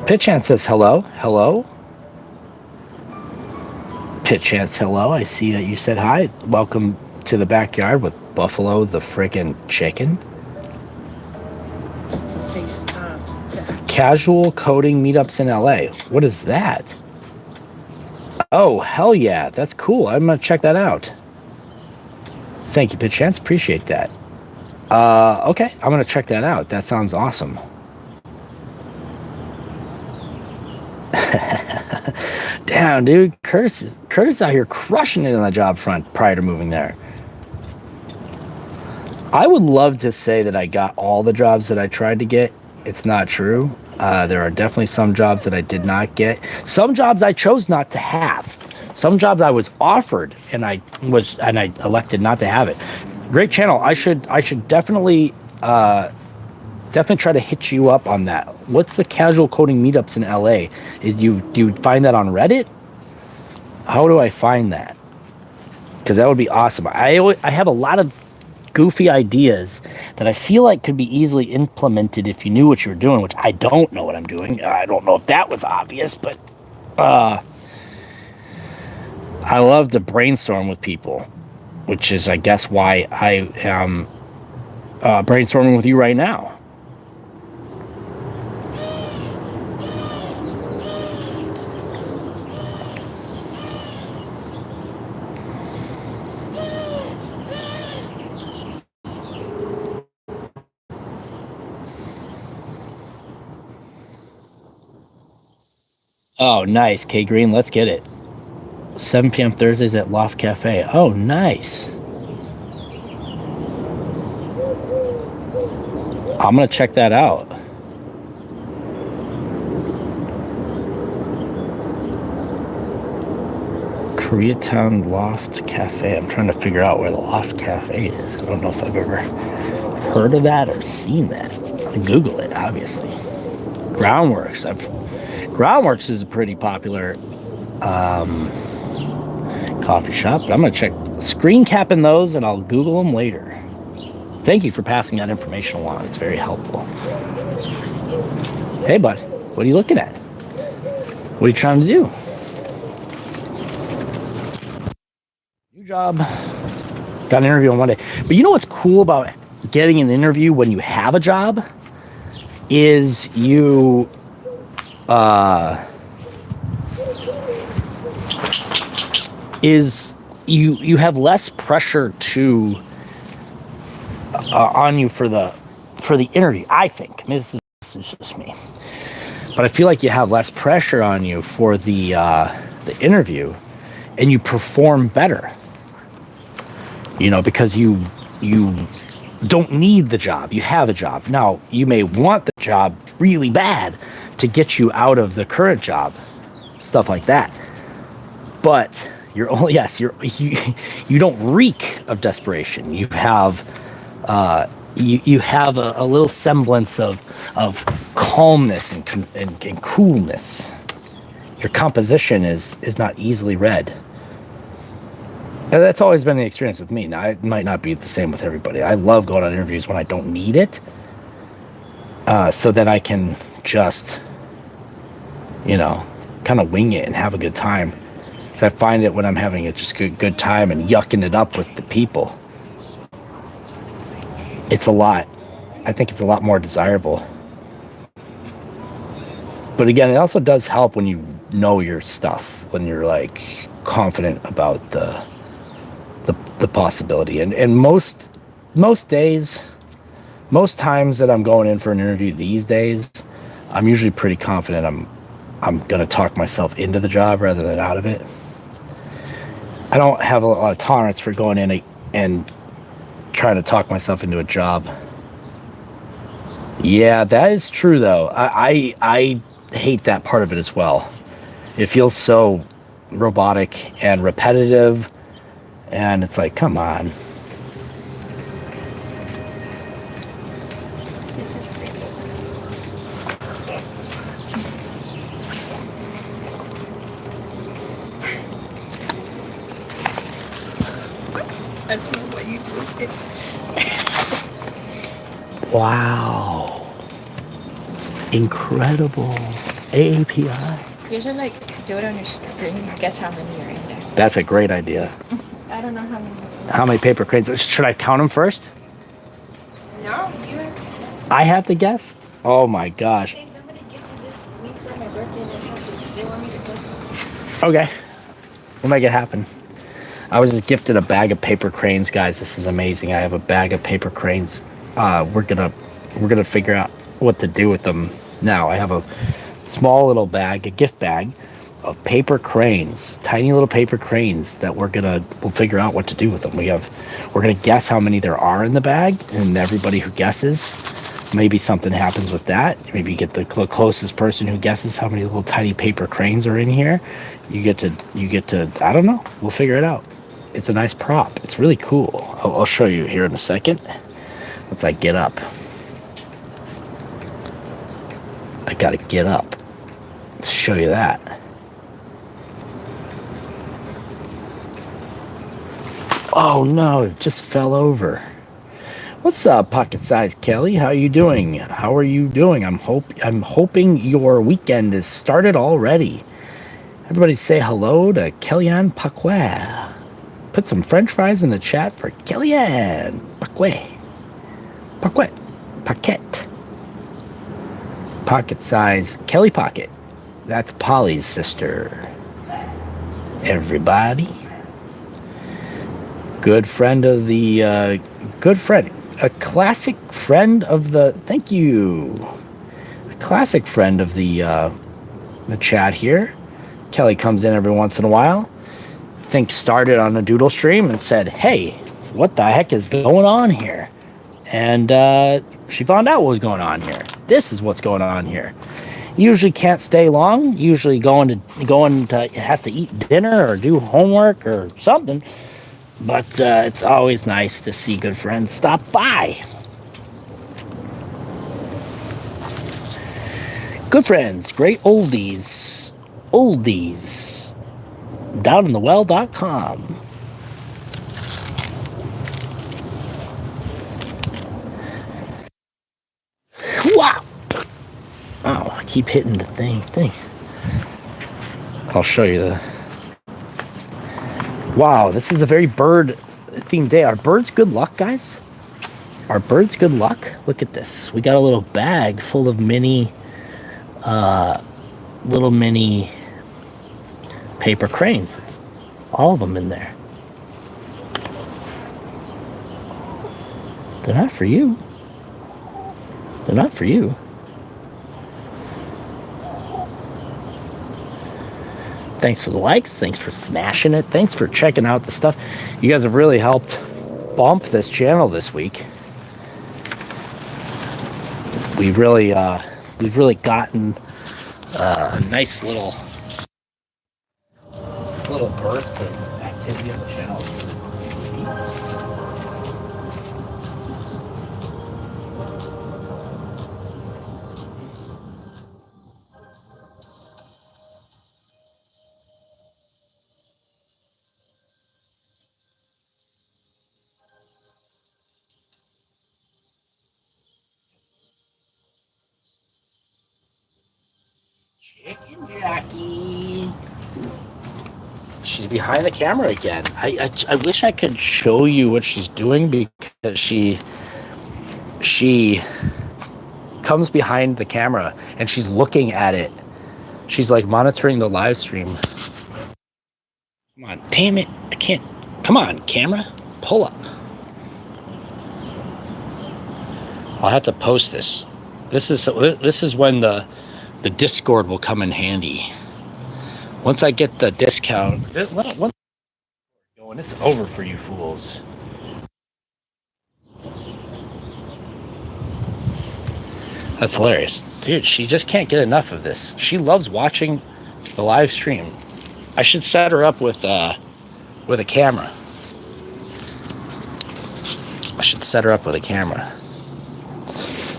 Pitchance says hello. Hello. Pitchance, hello. I see that you said hi. Welcome to the backyard with Buffalo the friggin' chicken. Casual coding meetups in LA. What is that? Oh, hell yeah. That's cool. I'm going to check that out. Thank you, Pitchance. Appreciate that. Okay. I'm going to check that out. That sounds awesome. Damn, dude. Curtis out here crushing it on the job front prior to moving there. I would love to say that I got all the jobs that I tried to get. It's not true. There are definitely some jobs that I did not get. Some jobs I chose not to have. Some jobs I was offered and I elected not to have it. Great channel. I should definitely try to hit you up on that. What's the casual coding meetups in LA? Do you find that on Reddit? How do I find that? Because that would be awesome. I have a lot of goofy ideas that I feel like could be easily implemented if you knew what you were doing, which I don't know what I'm doing. I don't know if that was obvious, but I love to brainstorm with people, which is, I guess, why I am brainstorming with you right now. Oh, nice. K Green, let's get it. 7 p.m. Thursdays at Loft Cafe. Oh, nice. I'm going to check that out. Koreatown Loft Cafe. I'm trying to figure out where the Loft Cafe is. I don't know if I've ever heard of that or seen that. I'll Google it, obviously. Groundworks. Groundworks is a pretty popular coffee shop, but I'm going to check screen capping those and I'll Google them later. Thank you for passing that information along. It's very helpful. Hey, bud, what are you looking at? What are you trying to do? New job. Got an interview on Monday. But you know what's cool about getting an interview when you have a job? Is you have less pressure to on you for the interview. I think. I mean, this is just me, but I feel like you have less pressure on you for the interview, and you perform better. Because you don't need the job. You have a job. Now, you may want the job really bad to get you out of the current job, stuff like that. but you're only you don't reek of desperation. You have you have a little semblance of calmness and coolness. Your composition is not easily read. And that's always been the experience with me. Now, it might not be the same with everybody. I love going on interviews when I don't need it, so that I can just, kind of wing it and have a good time. So I find it when I'm having a just good time and yucking it up with the people, it's a lot. I think it's a lot more desirable. But again, it also does help when you know your stuff, when you're like confident about the possibility. And most days, most times that I'm going in for an interview these days, I'm usually pretty confident I'm gonna talk myself into the job rather than out of it. I don't have a lot of tolerance for going in and trying to talk myself into a job. Yeah, that is true though. I hate that part of it as well. It feels so robotic and repetitive, and it's like, come on. I don't know what you do. Wow. Incredible. AAPI. You should like do it on your screen and guess how many are in there. That's a great idea. I don't know how many. How many paper cranes? Should I count them first? No, you. I have to guess? Oh my gosh. Hey, somebody gifted this week for my birthday and they want me to post it. Okay. We'll make it happen. I was just gifted a bag of paper cranes, guys. This is amazing. I have a bag of paper cranes. We're gonna figure out what to do with them now. I have a small little bag, a gift bag of paper cranes, tiny little paper cranes that we'll figure out what to do with them. We're gonna guess how many there are in the bag, and everybody who guesses, maybe something happens with that. Maybe you get the closest person who guesses how many little tiny paper cranes are in here. You get to, I don't know. We'll figure it out. It's a nice prop. It's really cool. I'll show you here in a second. Once I get up. I gotta get up to show you that. Oh no, it just fell over. What's up, Pocket Size Kelly? How you doing? How are you doing? I'm hoping your weekend is started already. Everybody say hello to Kellyanne Paquet. Put some French fries in the chat for Kellyanne Paquet. Paquette. Pocket Size Kelly Pocket. That's Polly's sister. Everybody. Good friend of the, a classic friend of the, thank you. A classic friend of the chat here. Kelly comes in every once in a while. Think started on a doodle stream and said, hey, what the heck is going on here? And she found out what was going on here. This is what's going on here. Usually can't stay long. Usually going to has to eat dinner or do homework or something. But it's always nice to see good friends stop by. Good friends, great oldies. Downinthewell.com. Wow! Oh, I keep hitting the thing. I'll show you the... Wow, this is a very bird-themed day. Are birds good luck, guys? Are birds good luck? Look at this. We got a little bag full of little mini paper cranes. All of them in there. They're not for you. They're not for you. Thanks for the likes. Thanks for smashing it. Thanks for checking out the stuff. You guys have really helped bump this channel this week. We've really gotten a nice little little burst of activity on the channel. Chicken Jackie. She's behind the camera again. I wish I could show you what she's doing, because she comes behind the camera and she's looking at it. She's like monitoring the live stream. Come on, damn it. I can't. Come on, camera. Pull up. I'll have to post this. This is when the Discord will come in handy. Once I get the discount, once going, it's over for you fools. That's hilarious. Dude, she just can't get enough of this. She loves watching the live stream. I should set her up with a camera. I should set her up with a camera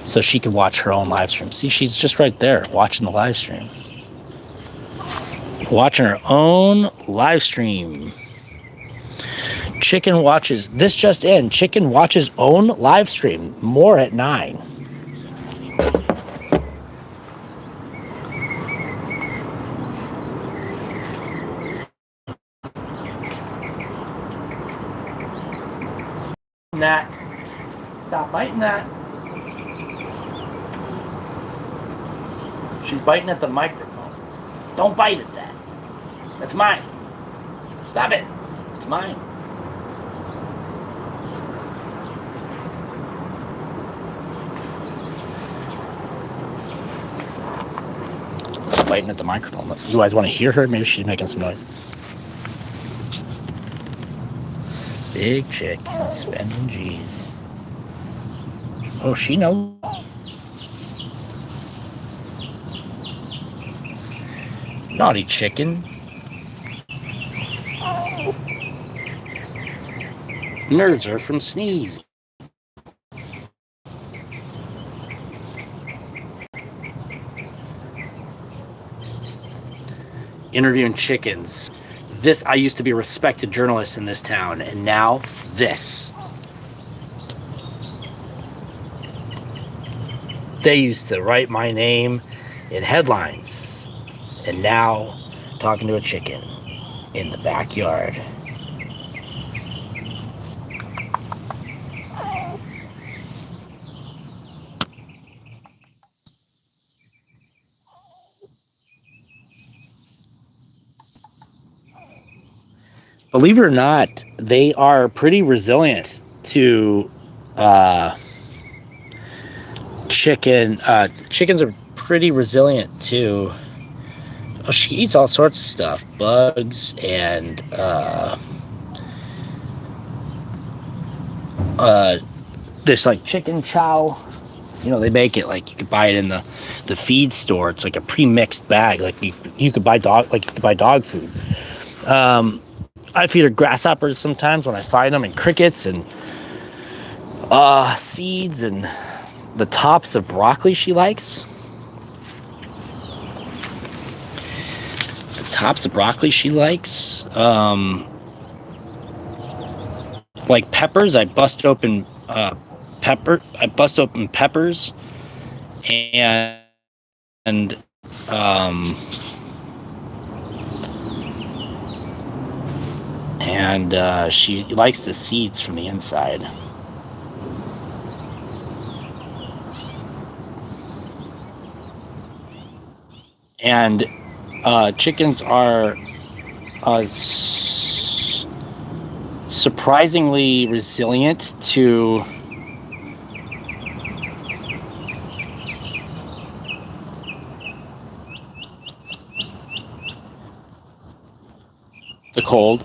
so she can watch her own live stream. See, she's just right there watching the live stream. Watching her own live stream. Chicken watches, this just in, Chicken watches own live stream. More at 9. That. Stop biting that. She's biting at the microphone. Don't bite at that. That's mine. Stop it. It's mine. Stop biting at the microphone. You guys want to hear her? Maybe she's making some noise. Big chicken spending G's. Oh, she knows. Naughty chicken. Nerds are from Sneeze. Interviewing chickens. This, I used to be a respected journalist in this town, and now this. They used to write my name in headlines, and now talking to a chicken in the backyard. Believe it or not, they are pretty resilient to chicken. Chickens are pretty resilient to. Oh, she eats all sorts of stuff, bugs and this like chicken chow. You know, they make it like you could buy it in the feed store. It's like a pre-mixed bag, like you could buy dog food. I feed her grasshoppers sometimes when I find them, and crickets and seeds and the tops of broccoli she likes. The tops of broccoli she likes. Like peppers, I bust open peppers and she likes the seeds from the inside. And chickens are surprisingly resilient to the cold.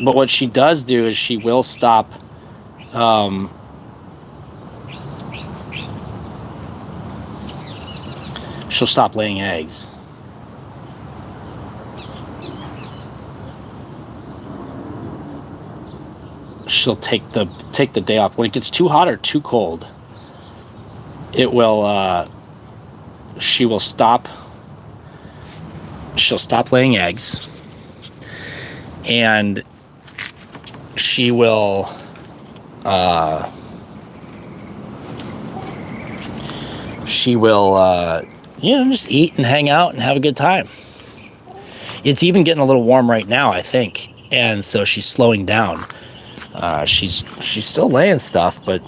But what she does do is she will stop she'll stop laying eggs. she'll take the day off. When it gets too hot or too cold, it will she will stop. She'll stop laying eggs, and she will just eat and hang out and have a good time. It's even getting a little warm right now, I think, and so she's slowing down. She's still laying stuff, but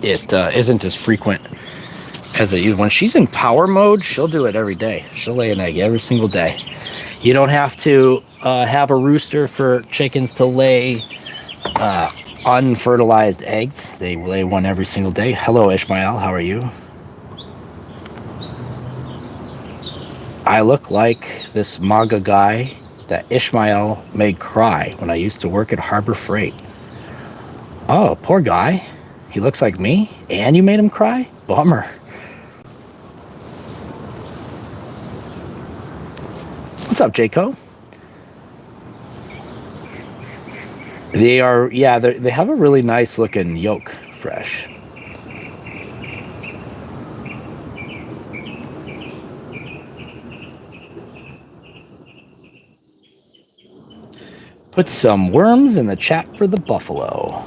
it isn't as frequent as it used. When she's in power mode, she'll do it every day. She'll lay an egg every single day. You don't have to have a rooster for chickens to lay unfertilized eggs. They lay one every single day. Hello, Ishmael. How are you? I look like this MAGA guy that Ishmael made cry when I used to work at Harbor Freight. Oh, poor guy. He looks like me, and you made him cry? Bummer. What's up, Jayco? They have a really nice looking yolk fresh. Put some worms in the chat for the buffalo.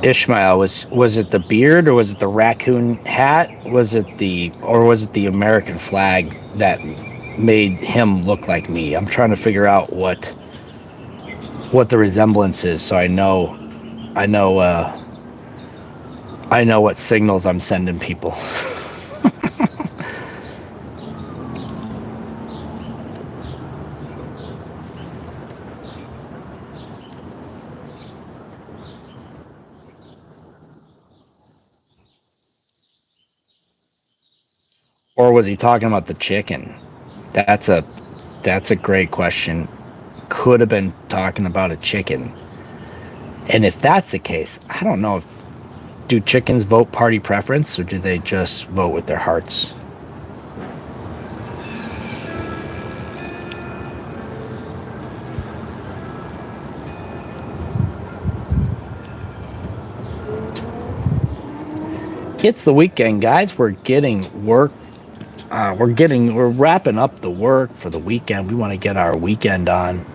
Ishmael, was it the beard or was it the raccoon hat? Was it the American flag that made him look like me? I'm trying to figure out what the resemblance is, so I know what signals I'm sending people. Or was he talking about the chicken? That's a great question. Could have been talking about a chicken. And if that's the case, I don't know do chickens vote party preference or do they just vote with their hearts? It's the weekend, guys. We're getting work. We're wrapping up the work for the weekend. We want to get our weekend on.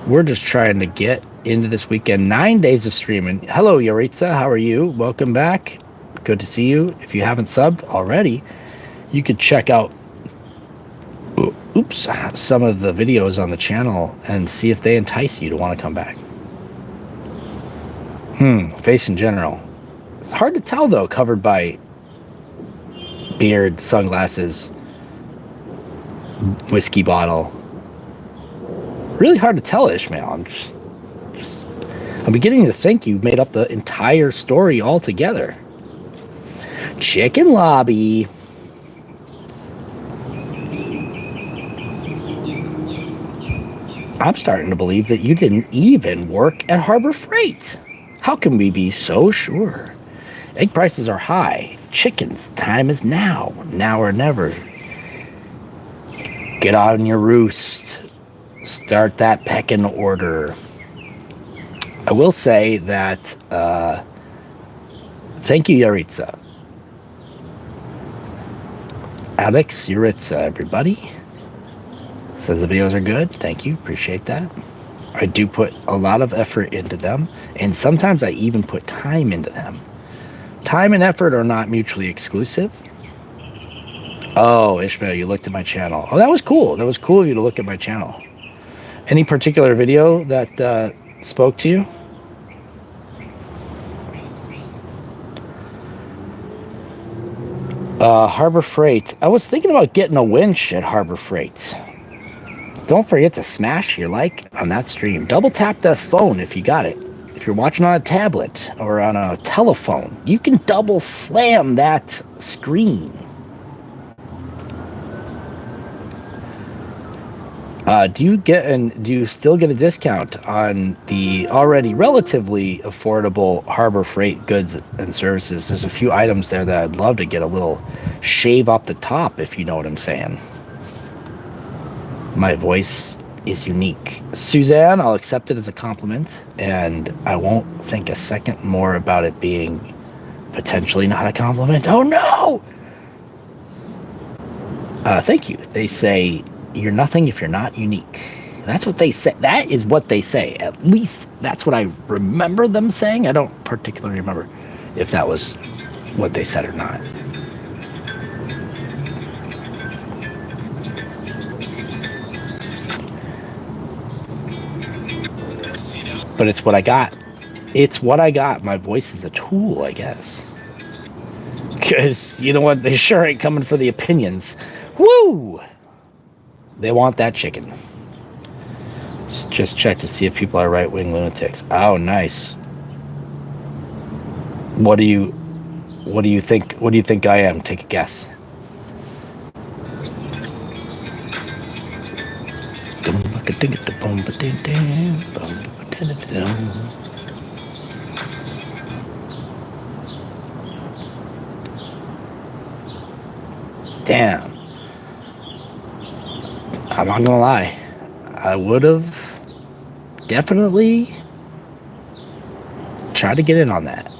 We're just trying to get into this weekend. 9 days of streaming. Hello, Yoritza. How are you? Welcome back. Good to see you. If you haven't subbed already, you could check out some of the videos on the channel and see if they entice you to want to come back. Face in general. It's hard to tell, though, covered by beard, sunglasses, whiskey bottle. Really hard to tell, Ishmael. I'm beginning to think you've made up the entire story altogether. Chicken lobby. I'm starting to believe that you didn't even work at Harbor Freight. How can we be so sure? Egg prices are high. Chicken's time is now. Now or never. Get on your roost. Start that pecking order. I will say that, thank you, Yaritza. Alex Yaritza, everybody. Says the videos are good. Thank you. Appreciate that. I do put a lot of effort into them, and sometimes I even put time into them. Time and effort are not mutually exclusive. Oh, Ishmael, you looked at my channel. Oh, that was cool. That was cool of you to look at my channel. Any particular video that spoke to you? Harbor Freight. I was thinking about getting a winch at Harbor Freight. Don't forget to smash your like on that stream. Double tap the phone if you got it. If you're watching on a tablet or on a telephone, you can double slam that screen. Do you still get a discount on the already relatively affordable Harbor Freight goods and services? There's a few items there that I'd love to get a little shave off the top, if you know what I'm saying. My voice is unique. Suzanne, I'll accept it as a compliment, and I won't think a second more about it being potentially not a compliment. Oh no! Thank you. They say, you're nothing if you're not unique. That's what they say. That is what they say. At least that's what I remember them saying. I don't particularly remember if that was what they said or not. But it's what I got. It's what I got. My voice is a tool, I guess. Because, you know what? They sure ain't coming for the opinions. Woo! They want that chicken. Just check to see if people are right-wing lunatics. Oh, nice. What do you think? What do you think I am? Take a guess. Damn. I'm not gonna lie. I would have definitely tried to get in on that.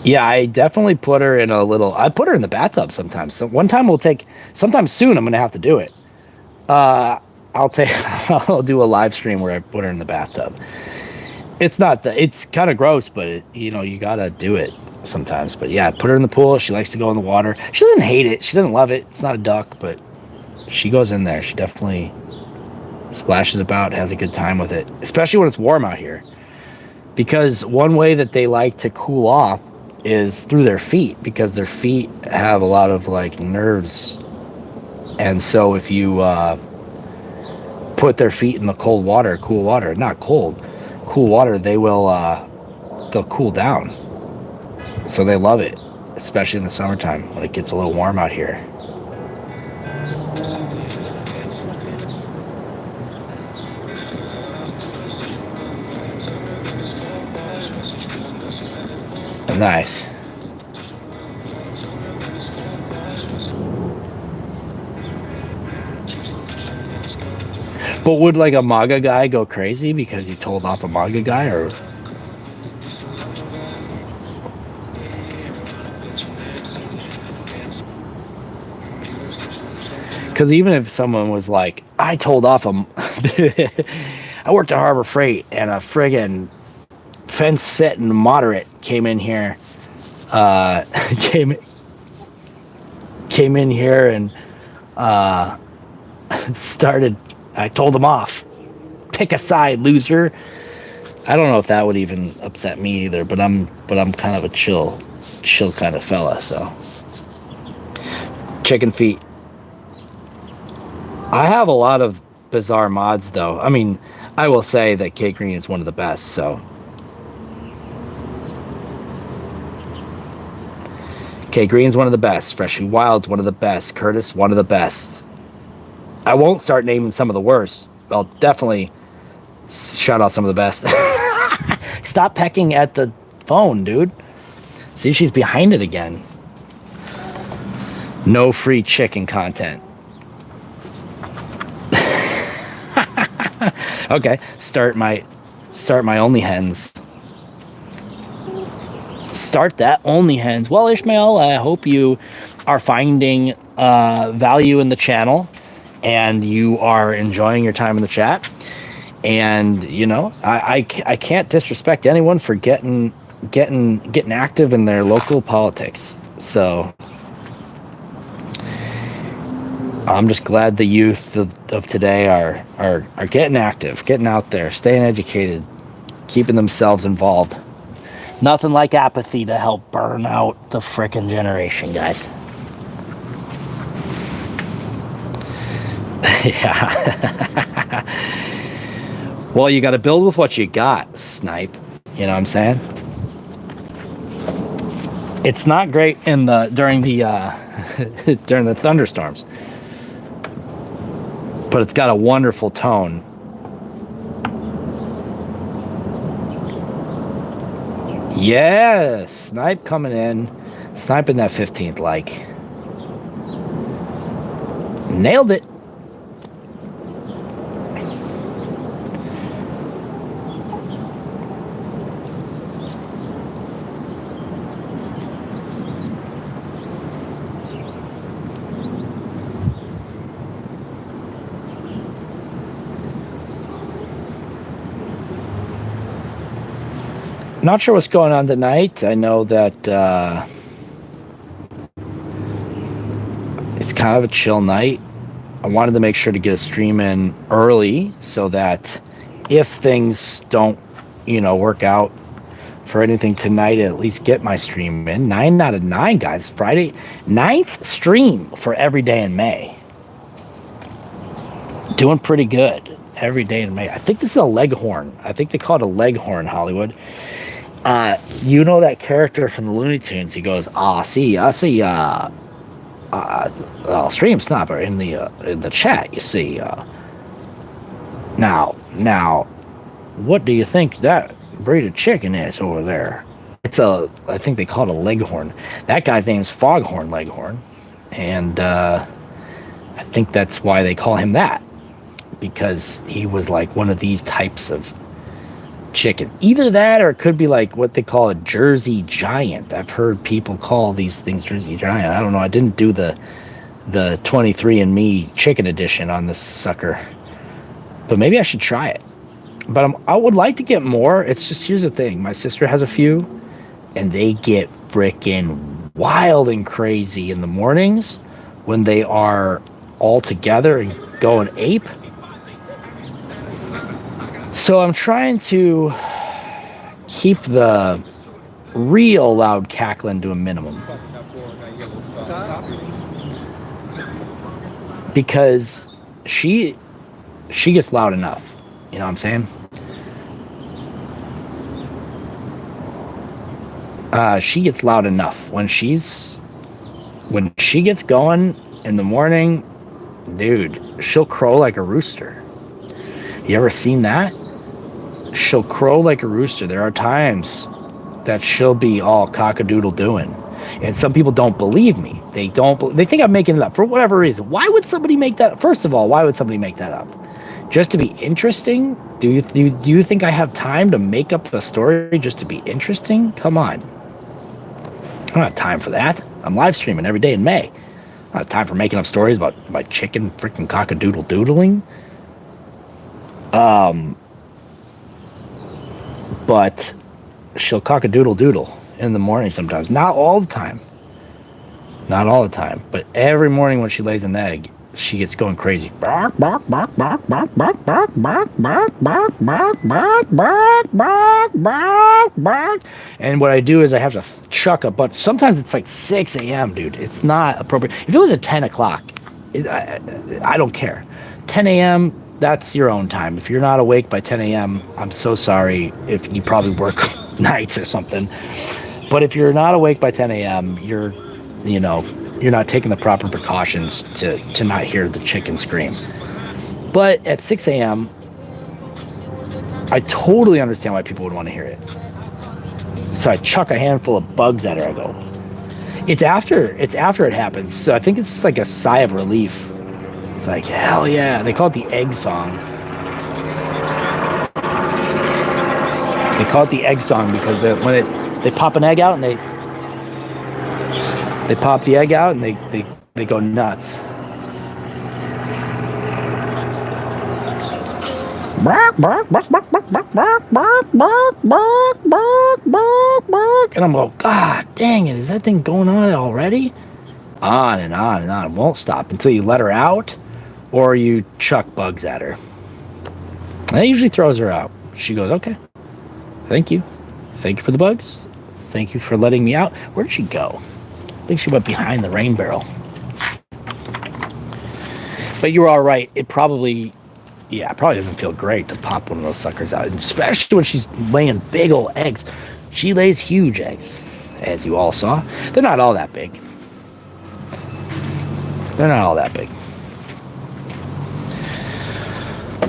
Yeah, I definitely put her in a little... I put her in the bathtub sometimes. So one time sometime soon I'm gonna have to do it. I'll do a live stream where I put her in the bathtub. It's kind of gross, but you gotta do it sometimes. But yeah, put her in the pool. She likes to go in the water. She doesn't hate it. She doesn't love it. It's not a duck, but she goes in there. She definitely splashes about, has a good time with it, especially when it's warm out here. Because one way that they like to cool off is through their feet, because their feet have a lot of like nerves. And so if you put their feet in the cool water, not cold, cool water, they'll cool down. So they love it, especially in the summertime when it gets a little warm out here. Nice. But would like a MAGA guy go crazy because you told off a MAGA guy, or? Because even if someone was like, I told off I worked at Harbor Freight and a friggin' fence sitting moderate came in here and started... I told him off. Pick a side, loser. I don't know if that would even upset me either, but I'm kind of a chill kind of fella, so. Chicken feet. I have a lot of bizarre mods though. I mean, I will say that K Green is one of the best, so. K Green's one of the best. Freshly Wild's one of the best. Curtis, one of the best. I won't start naming some of the worst. I'll definitely shout out some of the best. Stop pecking at the phone, dude. See, she's behind it again. No free chicken content. Okay, start my OnlyHens. Start that OnlyHens. Well, Ishmael, I hope you are finding value in the channel and you are enjoying your time in the chat. And I can't disrespect anyone for getting active in their local politics. So I'm just glad the youth of today are getting active, getting out there, staying educated, keeping themselves involved. Nothing like apathy to help burn out the frickin' generation, guys. Yeah. Well, you got to build with what you got, Snipe. You know what I'm saying? It's not great during the thunderstorms. but it's got a wonderful tone. Yes, snipe coming in, sniping that 15th like. Nailed it. Not sure what's going on tonight. I know that it's kind of a chill night. I wanted to make sure to get a stream in early so that if things don't, work out for anything tonight, at least get my stream in. 9 out of 9, guys. Friday, 9th stream for every day in May. Doing pretty good every day in May. I think this is a leghorn. I think they call it a leghorn, Hollywood. You know that character from the Looney Tunes? He goes, I see, stream snapper in the chat. You see, now, what do you think that breed of chicken is over there? I think they call it a leghorn. That guy's name's Foghorn Leghorn, and I think that's why they call him that, because he was like one of these types of chicken. Either that, or it could be like what they call a Jersey Giant. I've heard people call these things Jersey Giant. I don't know. I didn't do the 23andMe chicken edition on this sucker, but maybe I should try it. But I would like to get more. It's just, here's the thing. My sister has a few, and they get freaking wild and crazy in the mornings when they are all together and going ape. So I'm trying to keep the real loud cackling to a minimum, because she gets loud enough. You know what I'm saying? She gets loud enough when she gets going in the morning, dude. She'll crow like a rooster. You ever seen that? She'll crow like a rooster. There are times that she'll be all cock-a-doodle doing, and some people don't believe me. They think I'm making it up for whatever reason. Why would somebody make that? First of all, why would somebody make that up? Just to be interesting? Do you think I have time to make up a story just to be interesting? Come on. I don't have time for that. I'm live streaming every day in May. I don't have time for making up stories about my chicken freaking cock-a-doodle doodling. But she'll cock-a-doodle doodle in the morning sometimes. Not all the time. Not all the time. But every morning when she lays an egg, she gets going crazy. Bark, bark, bark, bark, bark, bark, bark, bark, bark, bark, bark, bark, bark, bark, bark, bark. And what I do is I have to chuck a bunch. Sometimes it's like 6 a.m., dude. It's not appropriate. If it was at 10 o'clock, I don't care. 10 a.m., that's your own time. If you're not awake by 10 a.m., I'm so sorry. If you probably work nights or something. But if you're not awake by 10 a.m., you're not taking the proper precautions to not hear the chicken scream. But at 6 a.m., I totally understand why people would want to hear it. So I chuck a handful of bugs at her. I go, it's after it happens. So I think it's just like a sigh of relief. It's like, hell yeah. They call it the egg song. They call it the egg song because when they pop an egg out and they pop the egg out and they go nuts. Bark, bark, bark, bark, bark, bark, bark, bark, bark, bark, bark, bark, bark. And I'm like, God dang it, is that thing going on already? On and on and on. It won't stop until you let her out or you chuck bugs at her. And that usually throws her out. She goes, okay, thank you. Thank you for the bugs. Thank you for letting me out. Where did she go? I think she went behind the rain barrel. But you were all right. It probably doesn't feel great to pop one of those suckers out, especially when she's laying big old eggs. She lays huge eggs, as you all saw. They're not all that big.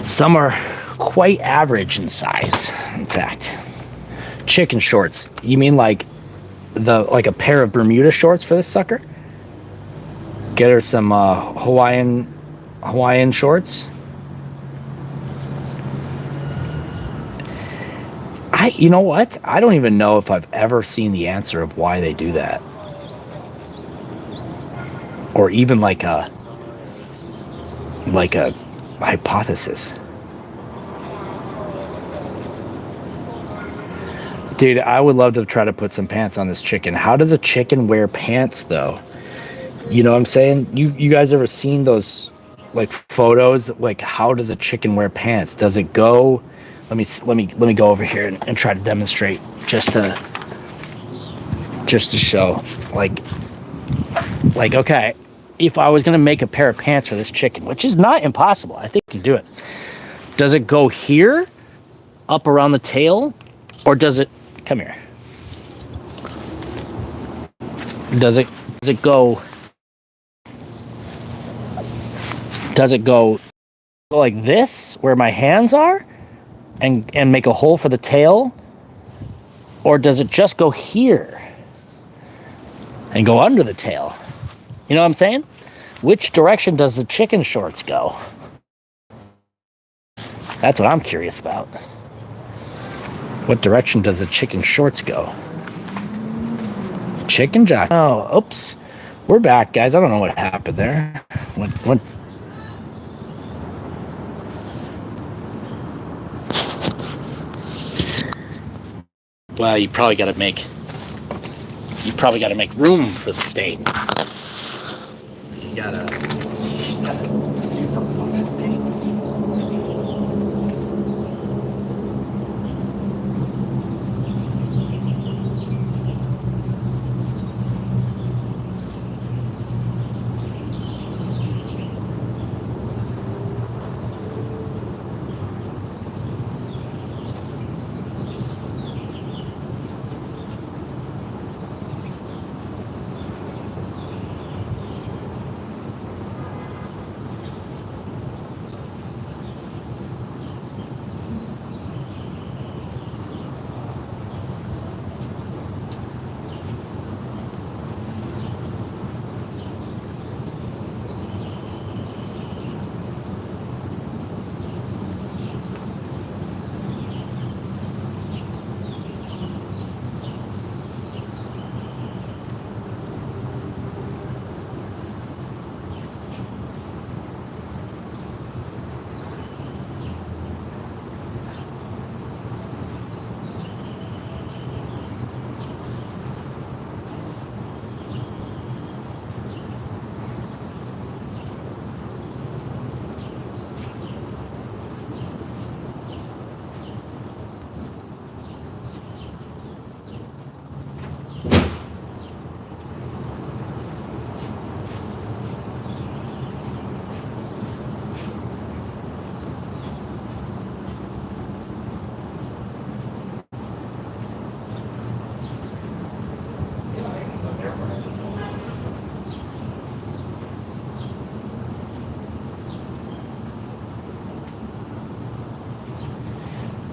Some are quite average in size, in fact. Chicken shorts. You mean like a pair of Bermuda shorts for this sucker? Get her some Hawaiian shorts. You know what? I don't even know if I've ever seen the answer of why they do that. Or even like a hypothesis. Dude, I would love to try to put some pants on this chicken. How does a chicken wear pants though? You know what I'm saying? You guys ever seen those like photos? Like, how does a chicken wear pants? Does it go? Let me go over here and try to demonstrate just to show. Like okay, if I was gonna make a pair of pants for this chicken, which is not impossible, I think you can do it. Does it go here, up around the tail, or does it come here? Does it go? Does it go like this, where my hands are, and make a hole for the tail? Or does it just go here and go under the tail? You know what I'm saying? Which direction does the chicken shorts go? That's what I'm curious about. What direction does the chicken shorts go? Chicken jockey. Oh, oops. We're back, guys. I don't know what happened there. When well, you probably got to make room for the stain. You gotta do something about that stain.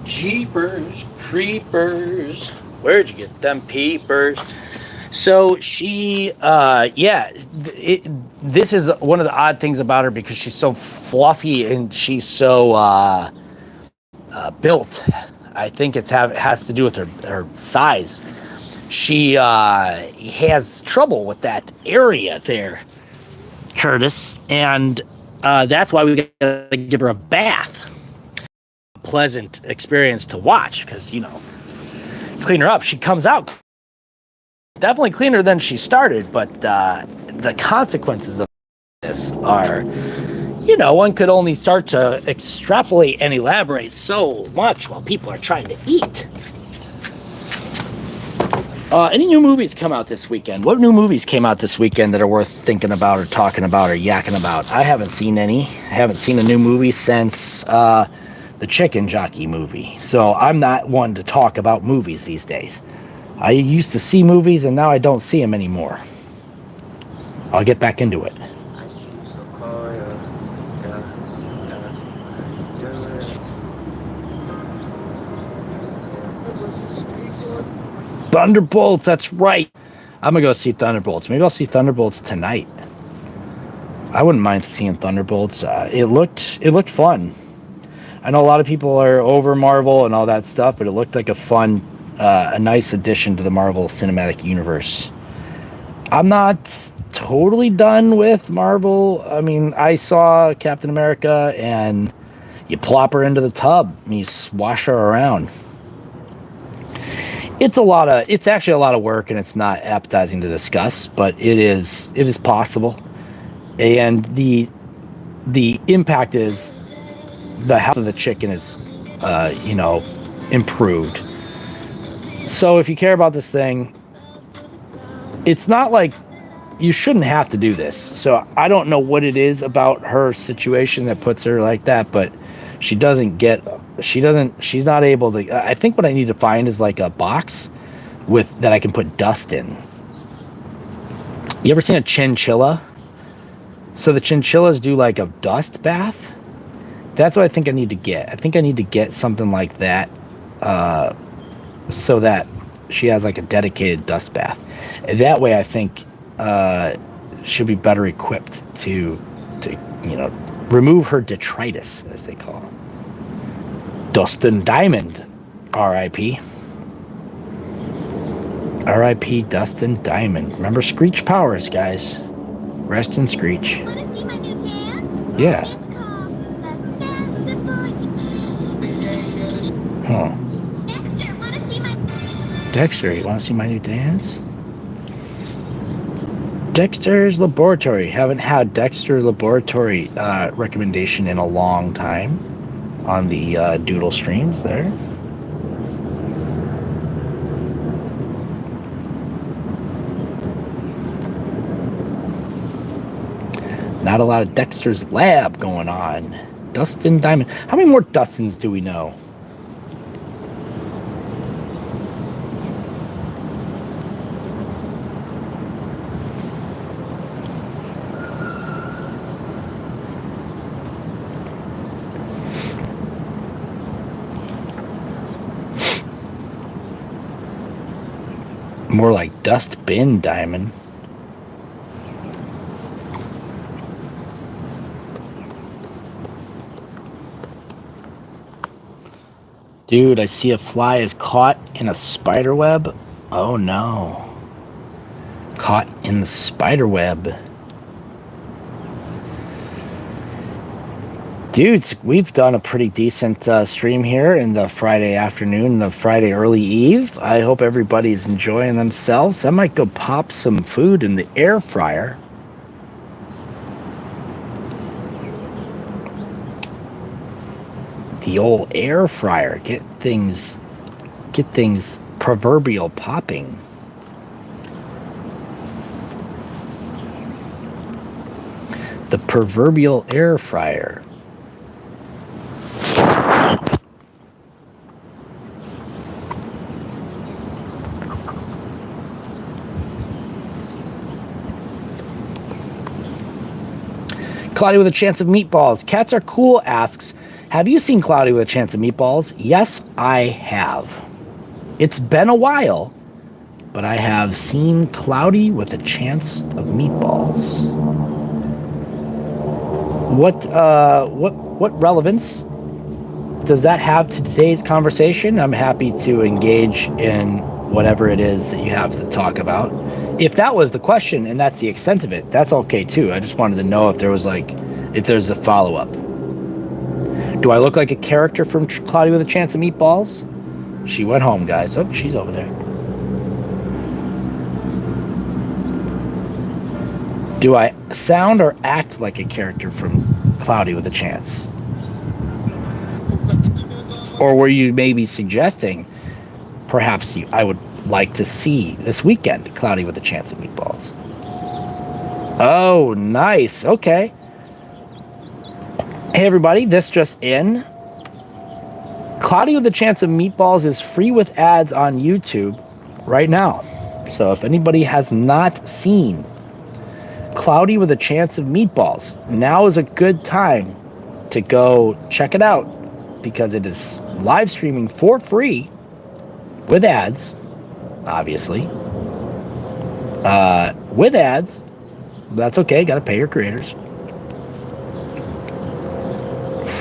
Jeepers creepers, where'd you get them peepers? So she this is one of the odd things about her, because she's so fluffy and she's so built. I think it has to do with her size. She has trouble with that area there, Curtis, and that's why we gotta give her a bath. Pleasant experience to watch, because clean her up, she comes out definitely cleaner than she started, but the consequences of this are, one could only start to extrapolate and elaborate so much while people are trying to eat. Any new movies come out this weekend? What new movies came out this weekend that are worth thinking about or talking about or yakking about? I haven't seen any. I haven't seen a new movie since the Chicken Jockey movie. So I'm not one to talk about movies these days. I used to see movies and now I don't see them anymore. I'll get back into it. I see you so cold, yeah. Thunderbolts, that's right. I'm gonna go see Thunderbolts. Maybe I'll see Thunderbolts tonight. I wouldn't mind seeing Thunderbolts. It looked fun. I know a lot of people are over Marvel and all that stuff, but it looked like a nice addition to the Marvel Cinematic Universe. I'm not totally done with Marvel. I mean, I saw Captain America, and you plop her into the tub and you swash her around. It's actually a lot of work, and it's not appetizing to discuss, but it is possible. And the impact is the health of the chicken is improved. So if you care about this thing, it's not like you shouldn't have to do this. So I don't know what it is about her situation that puts her like that, but she's not able to. I think what I need to find is like a box that I can put dust in. You ever seen a chinchilla? So the chinchillas do like a dust bath. That's what I think I need to get. I think I need to get something like that, so that she has like a dedicated dust bath. And that way, I think she'll be better equipped to remove her detritus, as they call it. Dustin Diamond, R.I.P. R.I.P. Dustin Diamond. Remember Screech Powers, guys. Rest in Screech. Wanna see my new dance? Yeah. It's called the Fanciful. Huh. Dexter, wanna see my... Dexter, you want to see my new dance? Dexter's Laboratory. Haven't had Dexter's Laboratory recommendation in a long time on the Doodle streams there. Not a lot of Dexter's Lab going on. Dustin Diamond. How many more Dustins do we know? More like Dust Bin Diamond. Dude, I see a fly is caught in a spider web. Oh no. Caught in the spider web. Dudes, we've done a pretty decent stream here in the Friday afternoon, the Friday early eve. I hope everybody's enjoying themselves. I might go pop some food in the air fryer. The old air fryer, get things proverbial popping. The proverbial air fryer. Cloudy with a Chance of Meatballs. Cats Are Cool asks, have you seen Cloudy with a Chance of Meatballs? Yes, I have. It's been a while, but I have seen Cloudy with a Chance of Meatballs. What relevance does that have to today's conversation? I'm happy to engage in whatever it is that you have to talk about. If that was the question and that's the extent of it, that's okay too. I just wanted to know if there's a follow-up. Do I look like a character from Cloudy with a Chance of Meatballs? She went home, guys. Oh, she's over there. Do I sound or act like a character from Cloudy with a Chance? Or were you maybe suggesting perhaps I would like to see this weekend Cloudy with a Chance of Meatballs? Oh, nice. Okay. Hey everybody, this just in. Cloudy with a Chance of Meatballs is free with ads on YouTube right now. So if anybody has not seen Cloudy with a Chance of Meatballs, now is a good time to go check it out because it is live streaming for free with ads, obviously. With ads, that's okay. Got to pay your creators.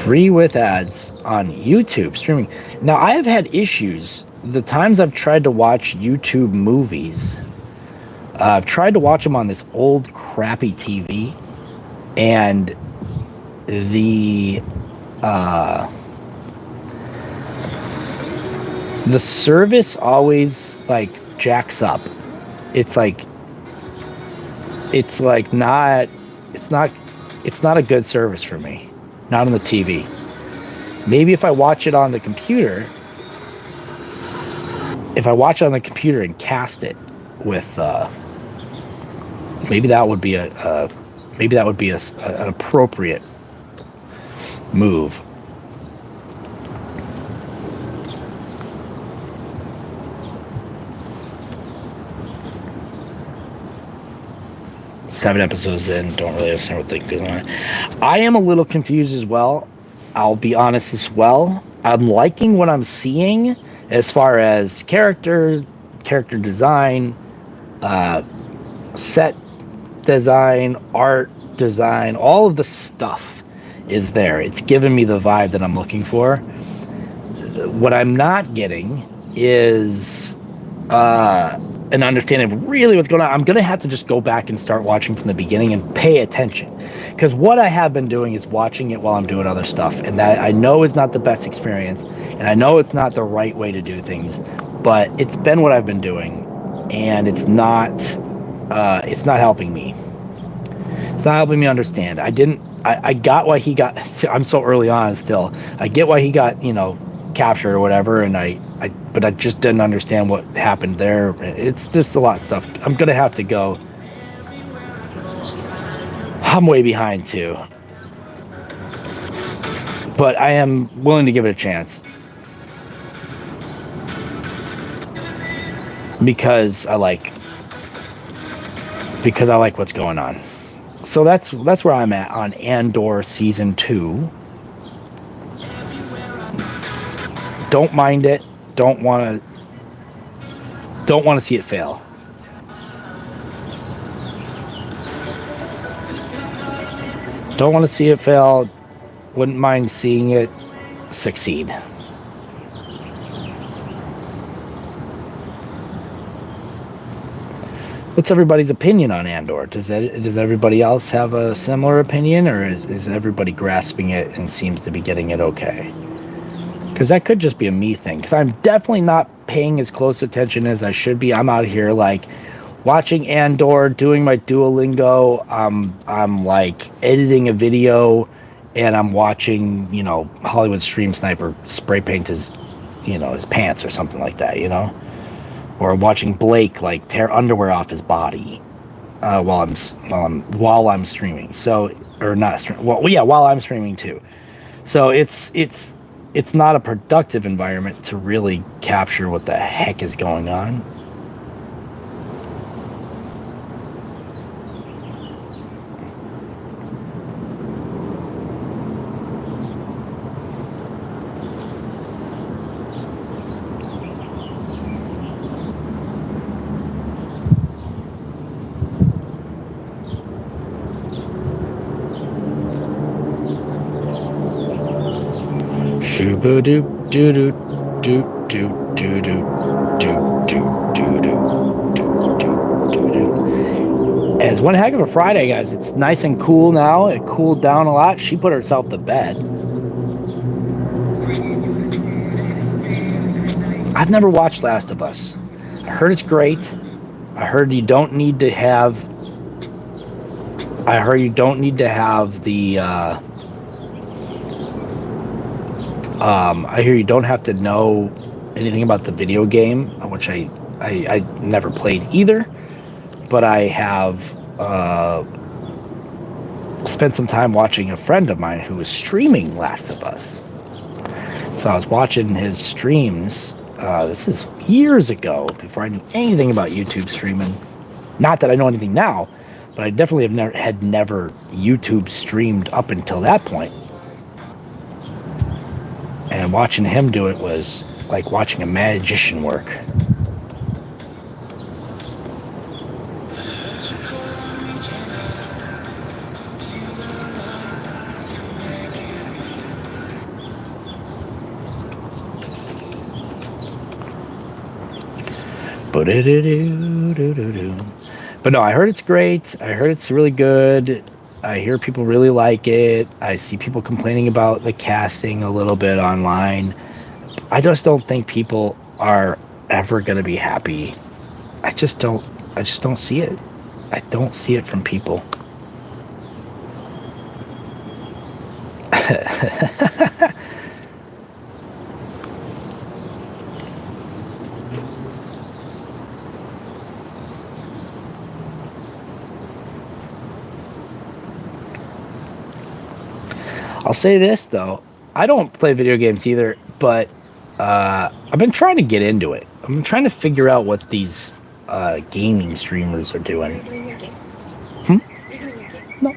Free with ads on YouTube streaming. Now, I have had issues. The times I've tried to watch YouTube movies, I've tried to watch them on this old crappy TV, and the service always like jacks up. It's not a good service for me. Not on the TV. Maybe if I watch it on the computer, and cast it with maybe that would be an appropriate move. Seven episodes in, don't really understand what things going on. I am a little confused as well. I'll be honest as well. I'm liking what I'm seeing as far as character design, set design, art design, all of the stuff is there. It's giving me the vibe that I'm looking for. What I'm not getting is an understanding of really what's going on. I'm going to have to just go back and start watching from the beginning and pay attention. Because what I have been doing is watching it while I'm doing other stuff. And that I know is not the best experience. And I know it's not the right way to do things. But it's been what I've been doing. And it's not helping me. It's not helping me understand. I got why he got, I'm so early on still. I get why he got, captured or whatever. And but I just didn't understand what happened there. It's just a lot of stuff. I'm going to have to go. I'm way behind too. But I am willing to give it a chance. Because I like what's going on. So that's where I'm at on Andor Season 2. Don't mind it. Don't want to see it fail. Don't want to see it fail. Wouldn't mind seeing it succeed. What's everybody's opinion on Andor? Does everybody else have a similar opinion, or is everybody grasping it and seems to be getting it okay? Because that could just be a me thing. Because I'm definitely not paying as close attention as I should be. I'm out here like watching Andor, doing my Duolingo. I'm like editing a video, and I'm watching, Hollywood Stream Sniper spray paint his, his pants or something like that, or watching Blake like tear underwear off his body while I'm streaming. So, or not stream. Well, yeah, while I'm streaming too. So it's not a productive environment to really capture what the heck is going on. It's one heck of a Friday, guys. It's nice and cool now. It cooled down a lot. She put herself to bed. I've never watched Last of Us. I heard it's great. I heard you don't need to have the I hear you don't have to know anything about the video game, which I never played either, but I have spent some time watching a friend of mine who was streaming Last of Us. So I was watching his streams. This is years ago, before I knew anything about YouTube streaming. Not that I know anything now, but I definitely had never YouTube streamed up until that point. And watching him do it was like watching a magician work. But no, I heard it's great. I heard it's really good. I hear people really like it. I see people complaining about the casting a little bit online. I just don't think people are ever going to be happy. I just don't see it. I don't see it from people. I'll say this though, I don't play video games either, but I've been trying to get into it. I'm trying to figure out what these gaming streamers are You're doing. doing your game. Hmm? You're doing your game. No.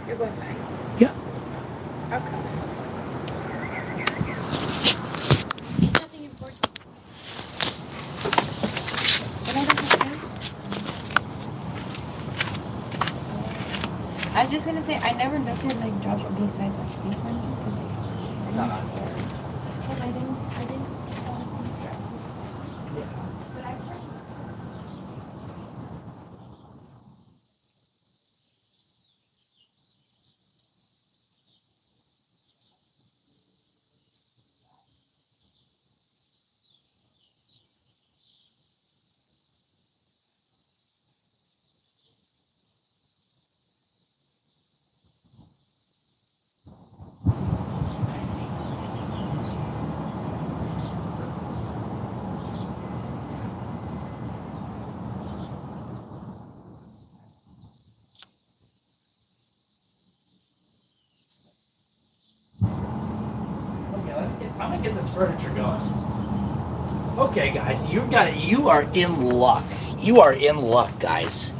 You're going back. Yeah. Okay. Nothing important. But I don't have time. I was just gonna say I never looked at like drop besides like Beast Manager because It's not on there. but I didn't see all of them. But I started. Okay, I'm gonna get this furniture going. Okay, guys, you are in luck. You are in luck, guys.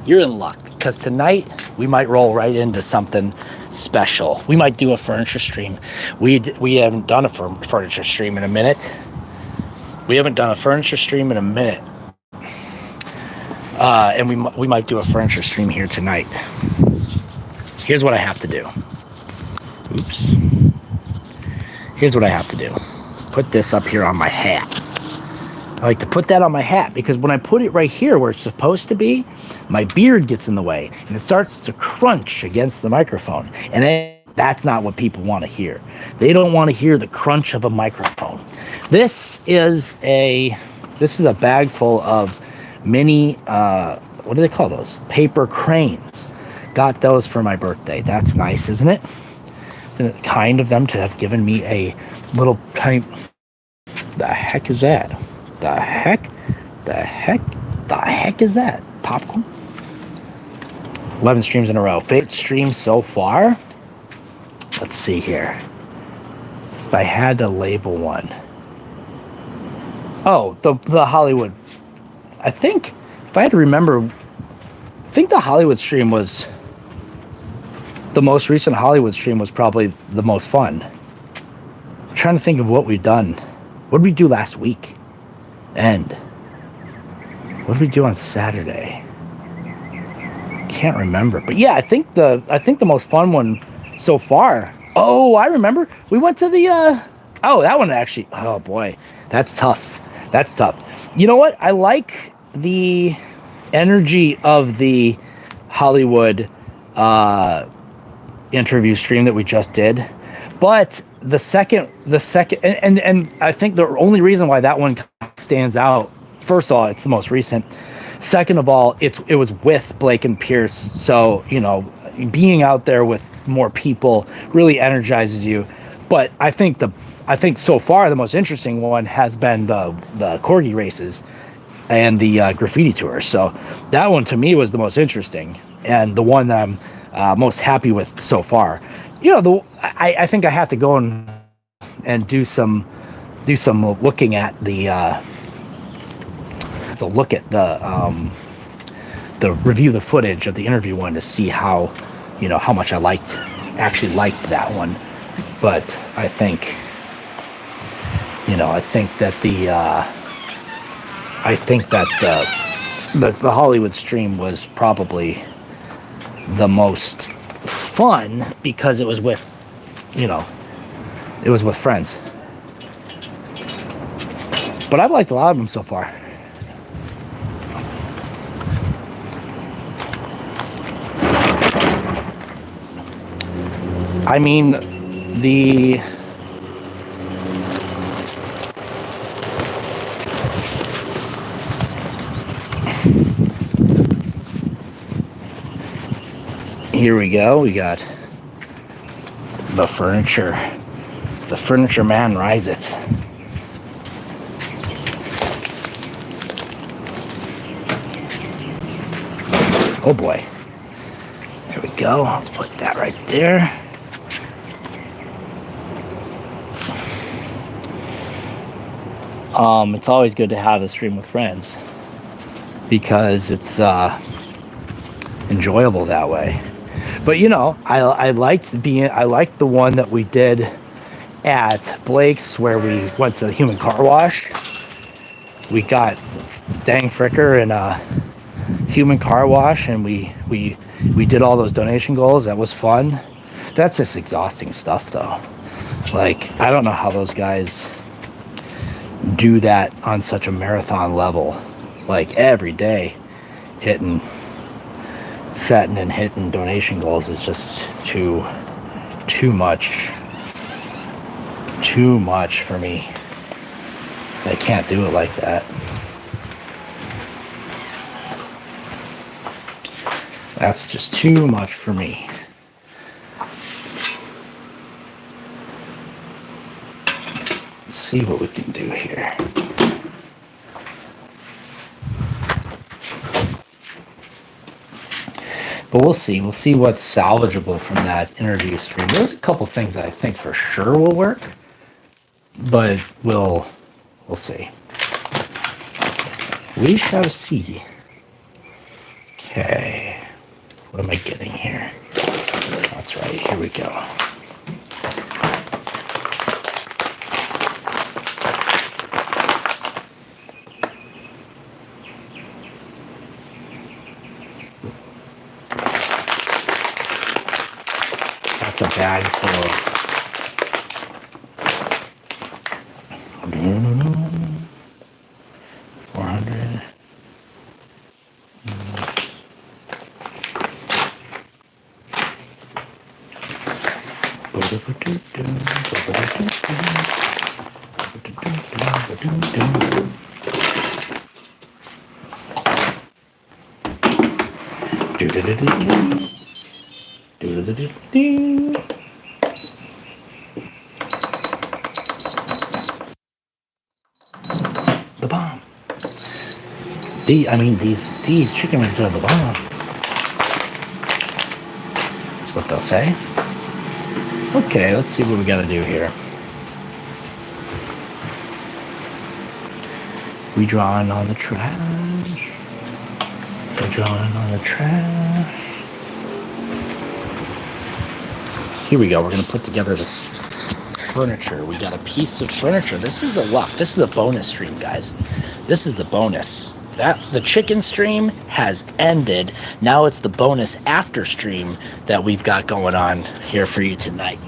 You're in luck because tonight we might roll right into something special. We might do a furniture stream. We haven't done a furniture stream in a minute. And we might do a furniture stream here tonight. Here's what I have to do. Oops. Here's what I have to do. Put this up here on my hat. I like to put that on my hat because when I put it right here where it's supposed to be, my beard gets in the way and it starts to crunch against the microphone. And that's not what people want to hear. They don't want to hear the crunch of a microphone. This is a bag full of mini, what do they call those? Paper cranes. Got those for my birthday. That's nice, isn't it? Isn't it kind of them to have given me a little tiny... The heck is that? The heck is that? Popcorn? 11 streams in a row. Favorite stream so far? Let's see here. If I had to label one. Oh, the Hollywood. I think, if I had to remember, I think the Hollywood stream was... The most recent Hollywood stream was probably the most fun. I'm trying to think of what we've done. What did we do last week? And what did we do on Saturday? Can't remember. But yeah, I think the most fun one so far. Oh, I remember. We went to the that one actually. Oh boy. That's tough. You know what? I like the energy of the Hollywood interview stream that we just did. But the second and I think the only reason why that one stands out, first of all, it's the most recent. Second of all, it was with Blake and Pierce, so being out there with more people really energizes you. But I think so far the most interesting one has been the corgi races and the graffiti tour. So that one to me was the most interesting and the one that I'm most happy with so far. I think I have to go and do some looking at the review the footage of the interview one to see how much I actually liked that one. But I think I think that the Hollywood stream was probably the most fun because it was with, you know, it was with friends. But I've liked a lot of them so far. I mean, the here we go. We got the furniture. The furniture man riseth. Oh boy. There we go. I'll put that right there. It's always good to have a stream with friends because it's enjoyable that way. But I liked the one that we did at Blake's where we went to the human car wash. We got Dang Fricker and a human car wash, and we did all those donation goals. That was fun. That's just exhausting stuff though. Like, I don't know how those guys do that on such a marathon level, like every day setting and hitting donation goals is just too much for me. I can't do it like that. That's just too much for me. Let's see what we can do here. But we'll see. We'll see what's salvageable from that interview stream. There's a couple things that I think for sure will work, but we'll see. We shall see. Okay. What am I getting here? That's right. Here we go. That's a bag full of 400. The bomb. These chicken wings are the bomb. That's what they'll say. Okay, let's see what we gotta do here. We drawing on the trash. We're drawing on the trash. Here we go. We're gonna put together this furniture. We got a piece of furniture. This is a luck. This is a bonus stream, guys. This is the bonus. The chicken stream has ended. Now it's the bonus after stream that we've got going on here for you tonight.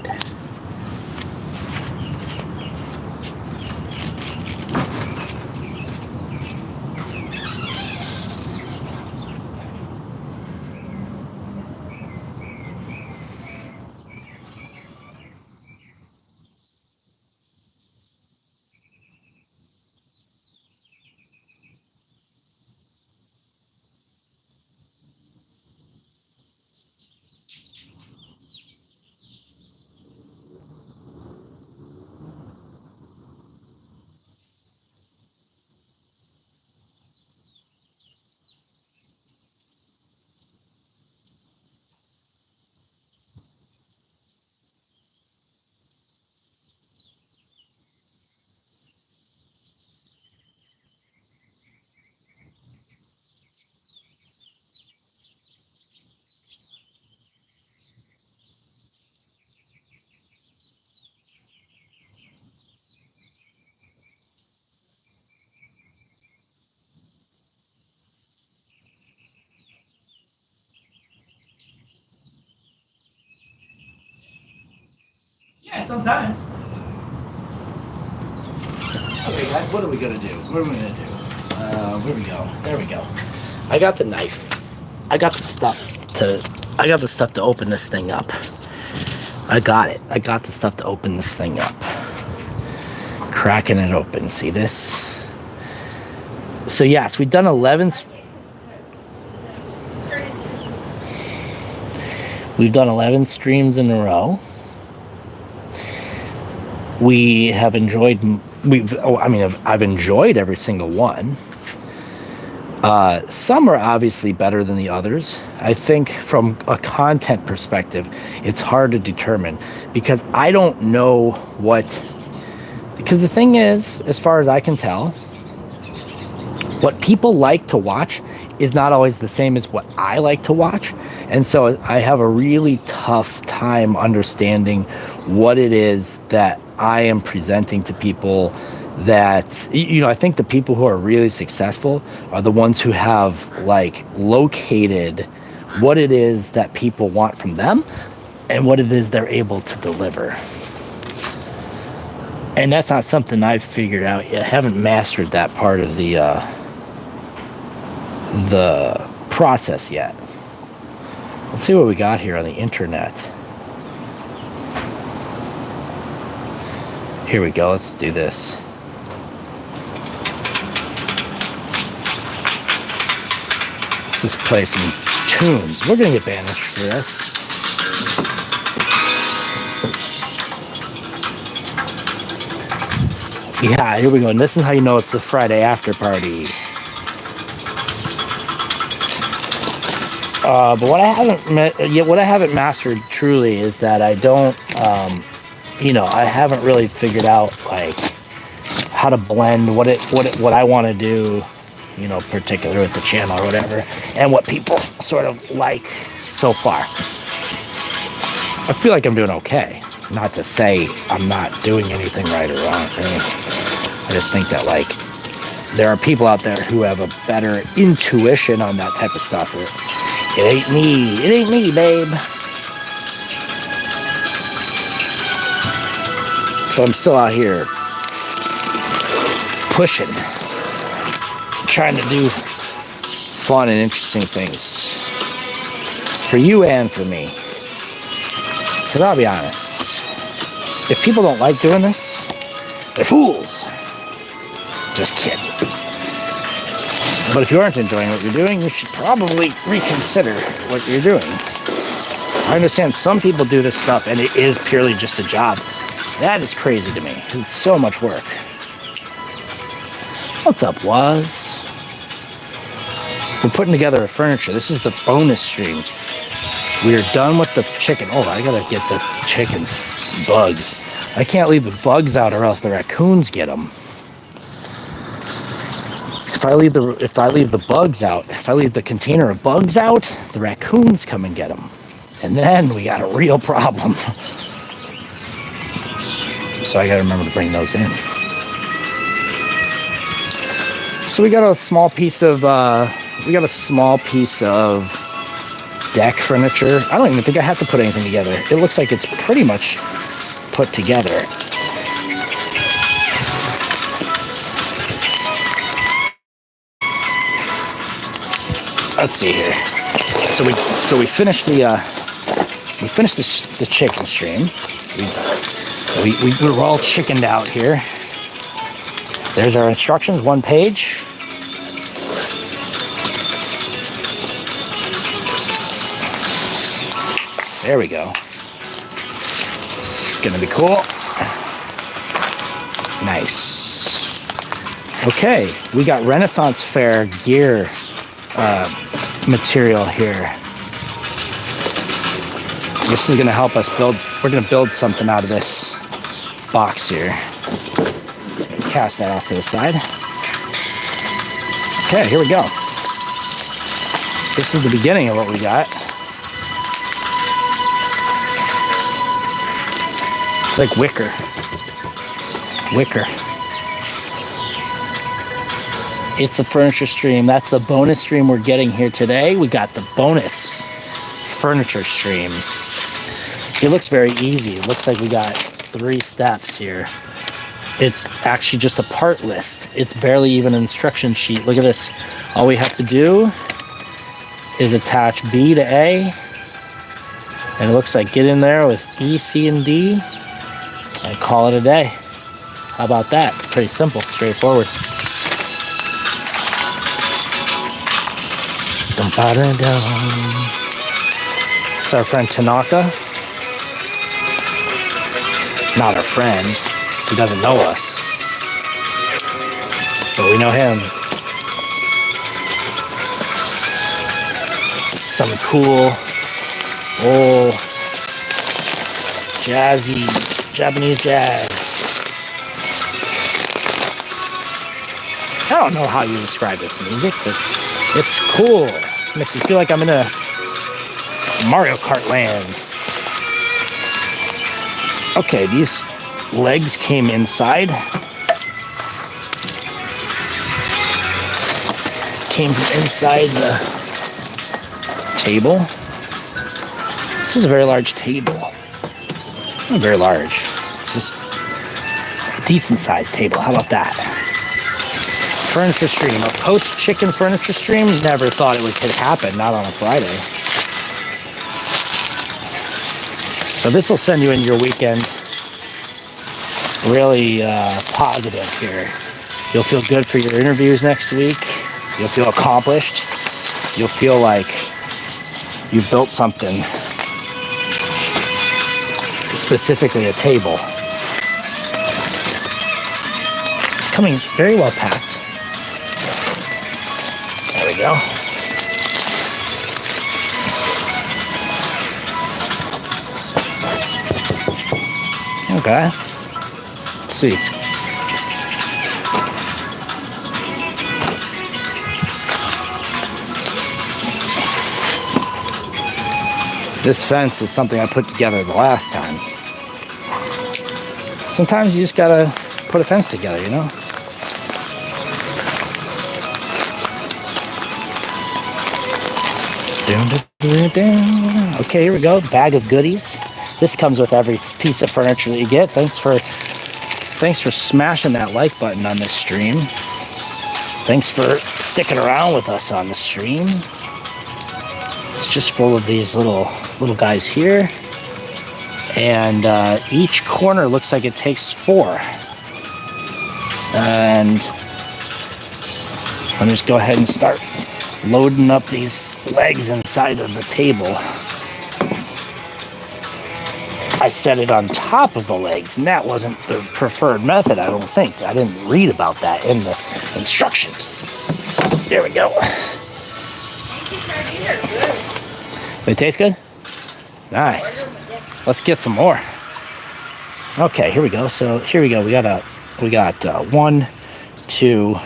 sometimes. Okay, guys, what are we gonna do? What are we gonna do? Where we go? There we go. I got the knife. I got the stuff to open this thing up. I got it. I got the stuff to open this thing up. Cracking it open. See this? So yes, we've done 11. We've done 11 streams in a row. We have enjoyed. I've enjoyed every single one. Some are obviously better than the others. I think from a content perspective, it's hard to determine because I don't know what. Because the thing is, as far as I can tell, what people like to watch is not always the same as what I like to watch. And so I have a really tough time understanding what it is that I am presenting to people. That, you know, I think the people who are really successful are the ones who have like located what it is that people want from them and what it is they're able to deliver. And that's not something I've figured out yet. I haven't mastered that part of the process yet. Let's see what we got here on the internet. Here we go. Let's do this. Let's just play some tunes. We're gonna get banished for this. Yeah, here we go. And this is how you know it's the Friday after party. But what I haven't mastered truly is that I don't, I haven't really figured out like how to blend what I want to do, particular with the channel or whatever, and what people sort of like so far. I feel like I'm doing okay. Not to say I'm not doing anything right or wrong. I just think that like there are people out there who have a better intuition on that type of stuff. It ain't me. It ain't me, babe. So I'm still out here pushing, trying to do fun and interesting things for you and for me. Because I'll be honest, if people don't like doing this, they're fools. Just kidding. But if you aren't enjoying what you're doing, you should probably reconsider what you're doing. I understand some people do this stuff and it is purely just a job. That is crazy to me. It's so much work. What's up, Waz? We're putting together a furniture. This is the bonus stream. We are done with the chicken. Oh, I gotta get the chicken's bugs. I can't leave the bugs out or else the raccoons get them. If I leave the bugs out, if I leave the container of bugs out, the raccoons come and get them. And then we got a real problem. So I gotta remember to bring those in. So we got a small piece of deck furniture. I don't even think I have to put anything together. It looks like it's pretty much put together. Let's see here. So we finished the chicken stream. We're all chickened out here. There's our instructions, one page. There we go. It's gonna be cool. Nice. Okay, we got Renaissance Fair gear material here. This is gonna help us build. We're gonna build something out of this box here. Cast that off to the side. Okay, here we go. This is the beginning of what we got. It's like wicker. It's the furniture stream. That's the bonus stream we're getting here today. We got the bonus furniture stream. It looks very easy. It looks like we got 3 steps here. It's actually just a part list. It's barely even an instruction sheet. Look at this. All we have to do is attach B to A. And it looks like get in there with E, C, and D. And call it a day. How about that? Pretty simple, straightforward. It's our friend Tanaka. Not our friend. He doesn't know us. But we know him. Some cool, old, jazzy, Japanese jazz. I don't know how you describe this music, but it's cool. It makes me feel like I'm in a Mario Kart land. Okay, these legs came inside. Came from inside the table. This is a very large table. Not very large. It's just a decent sized table. How about that? Furniture stream. A post-chicken furniture stream? Never thought it could happen. Not on a Friday. So this will send you into your weekend really positive here. You'll feel good for your interviews next week. You'll feel accomplished. You'll feel like you built something, specifically a table. It's coming very well packed. There we go. Okay. Let's see. This fence is something I put together the last time. Sometimes you just gotta put a fence together, you know? Okay, here we go. Bag of goodies. This comes with every piece of furniture that you get. Thanks for smashing that like button on this stream. Thanks for sticking around with us on the stream. It's just full of these little guys here. And each corner looks like it takes 4. And let me just go ahead and start loading up these legs inside of the table. I set it on top of the legs, and that wasn't the preferred method, I don't think. I didn't read about that in the instructions. There we go. They taste good? Nice. Let's get some more. Okay, here we go. So here we go. We got 1, 2,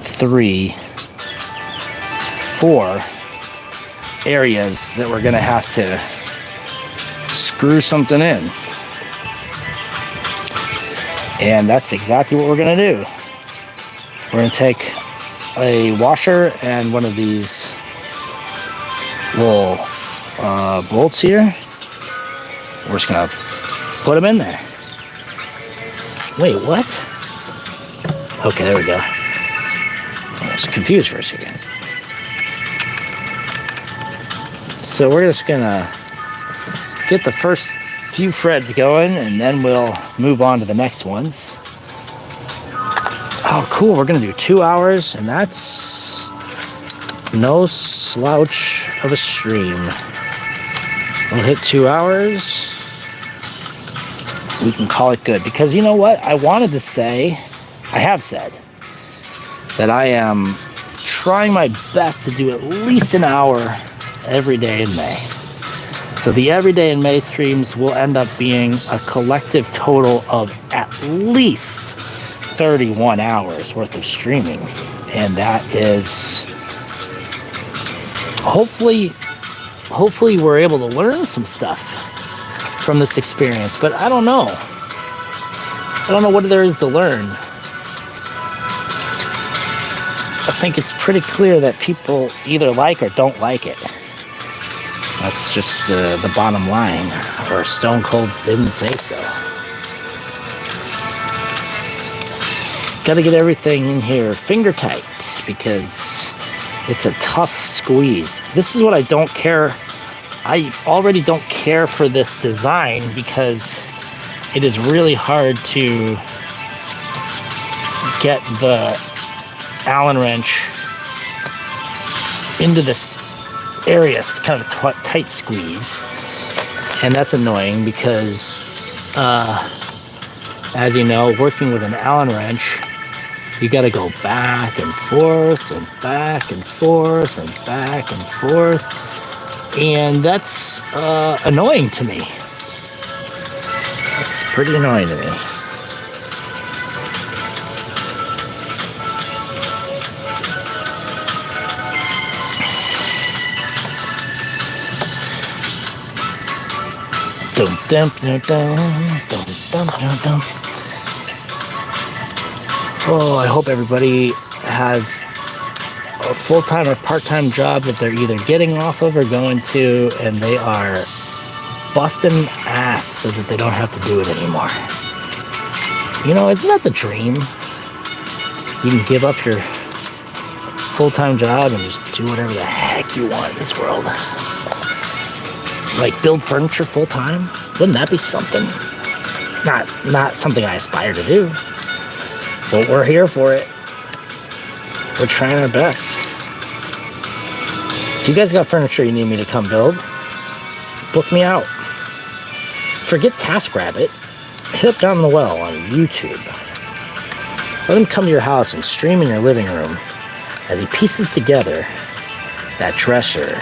3, 4 areas that we're gonna have to screw something in. And that's exactly what we're gonna do. We're gonna take a washer and one of these little bolts here. We're just gonna put them in there. Wait, what? Okay, there we go. I was confused for a second. So we're just gonna get the first few threads going, and then we'll move on to the next ones. Oh, cool. We're gonna do 2 hours, and that's no slouch of a stream. We'll hit 2 hours. We can call it good, because you know what? I have said that I am trying my best to do at least an hour every day in May. So the Everyday in May streams will end up being a collective total of at least 31 hours worth of streaming. And that is hopefully we're able to learn some stuff from this experience, but I don't know. I don't know what there is to learn. I think it's pretty clear that people either like or don't like it. That's just the bottom line. Or Stone Cold didn't say so. Got to get everything in here finger tight because it's a tough squeeze. This is what I don't care. I already don't care for this design because it is really hard to get the Allen wrench into this area. It's kind of a tight squeeze, and that's annoying because as you know, working with an Allen wrench, you got to go back and forth and back and forth and back and forth, and that's annoying to me. It's pretty annoying to me. Dum dum dum dum dum dum dum dum. Oh, I hope everybody has a full-time or part-time job that they're either getting off of or going to, and they are busting ass so that they don't have to do it anymore. You know, isn't that the dream? You can give up your full-time job and just do whatever the heck you want in this world. Like build furniture full-time? Wouldn't that be something? Not something I aspire to do. But we're here for it. We're trying our best. If you guys got furniture you need me to come build, book me out. Forget TaskRabbit. Hit up Down the Well on YouTube. Let him come to your house and stream in your living room as he pieces together that dresser,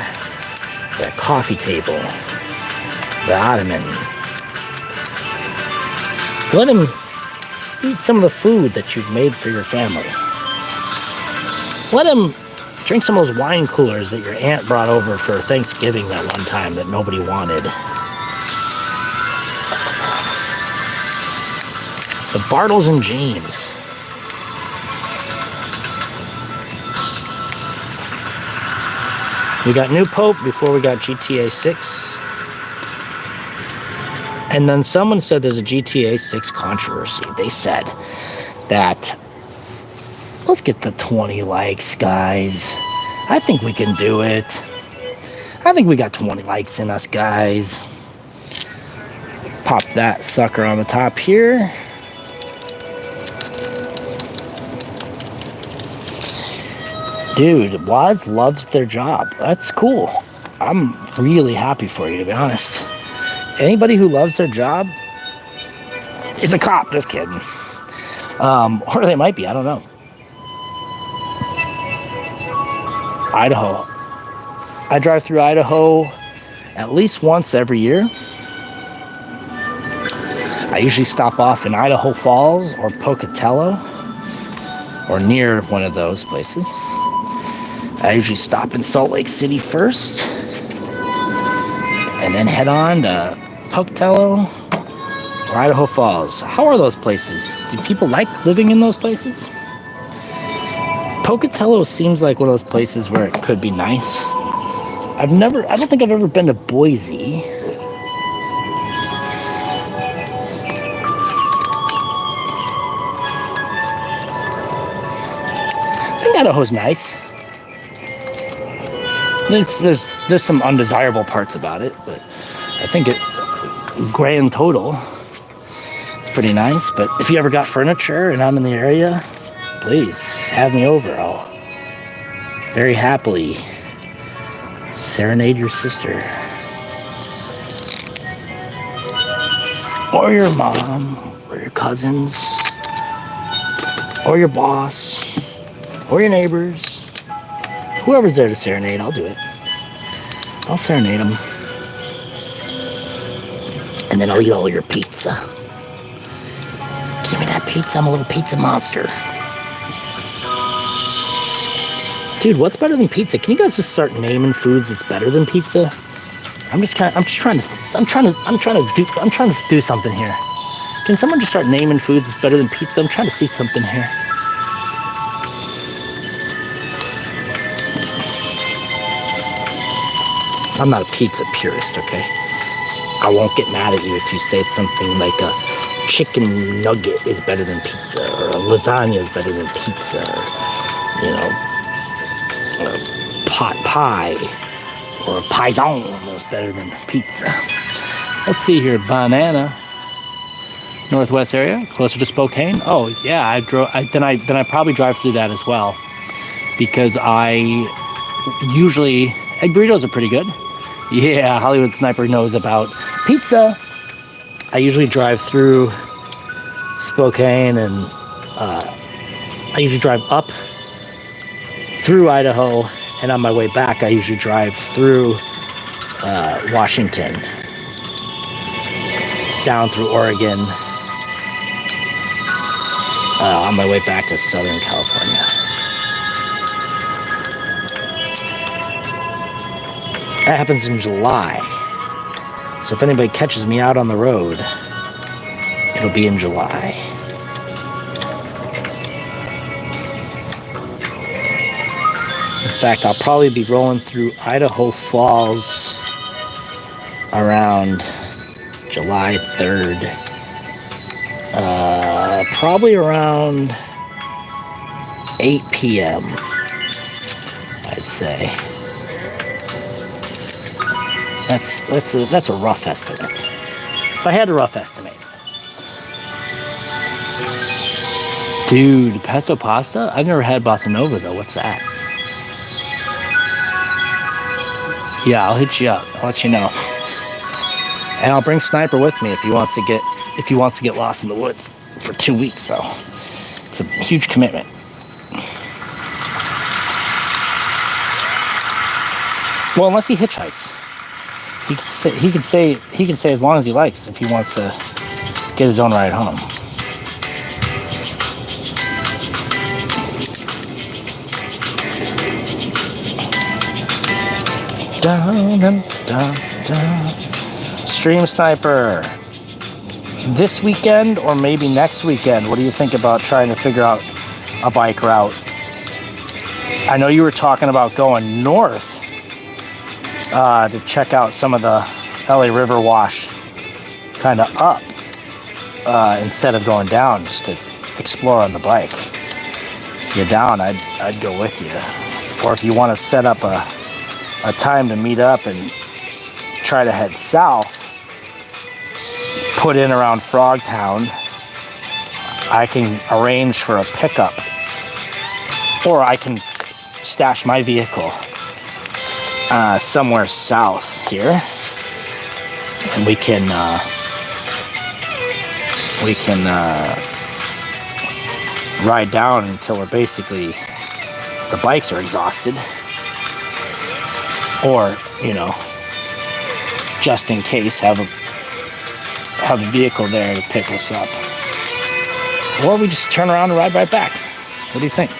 that coffee table, the ottoman. Let him eat some of the food that you've made for your family. Let him drink some of those wine coolers that your aunt brought over for Thanksgiving that one time that nobody wanted. The Bartles and James. We got New Pope before we got GTA 6. And then someone said there's a GTA 6 controversy. They said that, let's get the 20 likes, guys. I think we can do it. I think we got 20 likes in us, guys. Pop that sucker on the top here. Dude, Waz loves their job. That's cool. I'm really happy for you, to be honest. Anybody who loves their job is a cop. Just kidding. Or they might be. I don't know. Idaho. I drive through Idaho at least once every year. I usually stop off in Idaho Falls or Pocatello or near one of those places. I usually stop in Salt Lake City first and then head on to Pocatello or Idaho Falls. How are those places? Do people like living in those places? Pocatello seems like one of those places where it could be nice. I don't think I've ever been to Boise. I think Idaho's nice. There's some undesirable parts about it, but I think it grand total, it's pretty nice. But if you ever got furniture and I'm in the area, please have me over. I'll very happily serenade your sister or your mom or your cousins or your boss or your neighbors. Whoever's there to serenade, I'll do it. I'll serenade them. And then I'll eat all your pizza. Give me that pizza. I'm a little pizza monster. Dude, what's better than pizza? Can you guys just start naming foods that's better than pizza? I'm trying to do something here. Can someone just start naming foods that's better than pizza? I'm trying to see something here. I'm not a pizza purist, okay? I won't get mad at you if you say something like a chicken nugget is better than pizza, or a lasagna is better than pizza, or, you know, a pot pie, or a paisan is better than pizza. Let's see here, Banana, Northwest area, closer to Spokane. Oh yeah, then I probably drive through that as well, because I usually egg burritos are pretty good. Yeah, Hollywood Sniper knows about pizza. I usually drive through Spokane, and I usually drive up through Idaho, and on my way back I usually drive through Washington, down through Oregon, on my way back to Southern California. That happens in July. So if anybody catches me out on the road, it'll be in July. In fact, I'll probably be rolling through Idaho Falls around July 3rd. Probably around 8 p.m., I'd say. That's a rough estimate. If I had a rough estimate. Dude, pesto pasta? I've never had bossa nova though. What's that? Yeah, I'll hit you up. I'll let you know. And I'll bring Sniper with me if he wants to get lost in the woods for 2 weeks though. It's a huge commitment. Well, unless he hitchhikes. He can stay as long as he likes if he wants to get his own ride home. Dun, dun, dun, dun. Stream Sniper. This weekend or maybe next weekend, what do you think about trying to figure out a bike route? I know you were talking about going north to check out some of the LA River wash kind of up instead of going down, just to explore on the bike. If you're down, I'd go with you. Or if you want to set up a time to meet up and try to head south, put in around Frogtown, I can arrange for a pickup, or I can stash my vehicle somewhere south here, and we can ride down until we're basically, the bikes are exhausted, or, you know, just in case, have a vehicle there to pick us up, or we just turn around and ride right back. What do you think?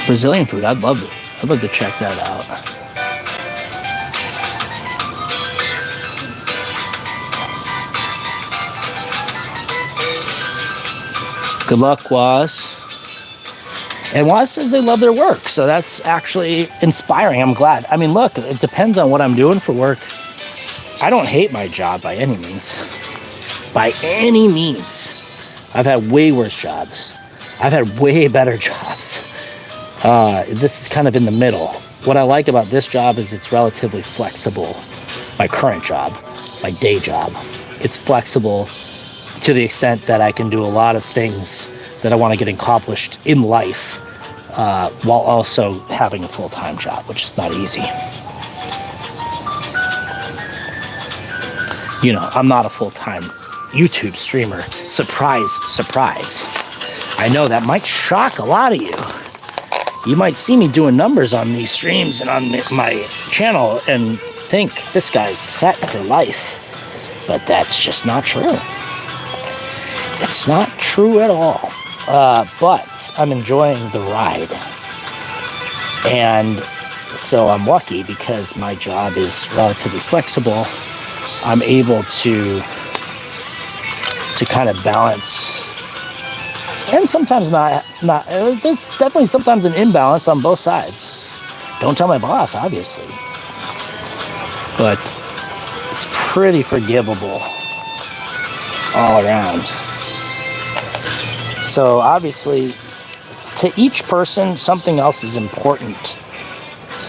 Brazilian food, I'd love it. I'd love to check that out. Good luck, Waz. And Waz says they love their work, so that's actually inspiring. I'm glad. I mean, look, it depends on what I'm doing for work. I don't hate my job by any means. By any means. I've had way worse jobs. I've had way better jobs. This is kind of in the middle. What I like about this job is it's relatively flexible. My current job, my day job, it's flexible to the extent that I can do a lot of things that I want to get accomplished in life, while also having a full-time job, which is not easy. You know, I'm not a full-time YouTube streamer. Surprise, surprise. I know that might shock a lot of you. You might see me doing numbers on these streams and on my channel and think this guy's set for life. But that's just not true. It's not true at all. But I'm enjoying the ride. And so I'm lucky because my job is relatively flexible. I'm able to kind of balance, and sometimes not. There's definitely sometimes an imbalance on both sides. Don't tell my boss, obviously. But it's pretty forgivable all around. So obviously, to each person, something else is important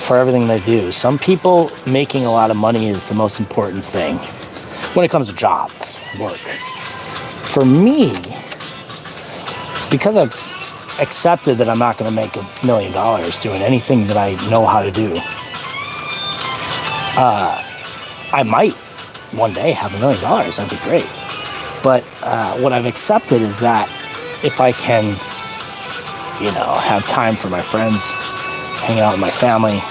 for everything they do. Some people, making a lot of money is the most important thing when it comes to jobs, work. For me, because I've accepted that I'm not going to make $1 million doing anything that I know how to do, I might one day have $1 million. That'd be great. But what I've accepted is that if I can, have time for my friends, hanging out with my family,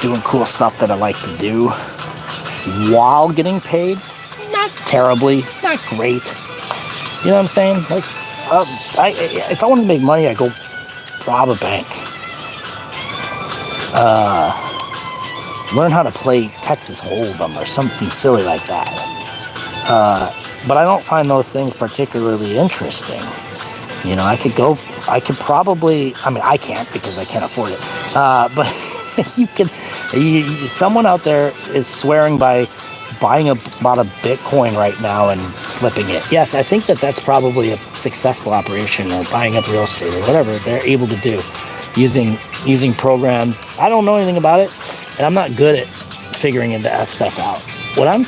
doing cool stuff that I like to do while getting paid, not terribly, not great. You know what I'm saying? Like, if I wanted to make money, I'd go rob a bank. Learn how to play Texas Hold'em or something silly like that. But I don't find those things particularly interesting. I can't because I can't afford it. But someone out there is swearing by buying a lot of Bitcoin right now and flipping it. Yes, I think that's probably a successful operation, or buying up real estate or whatever they're able to do using programs. I don't know anything about it, and I'm not good at figuring that stuff out. What I'm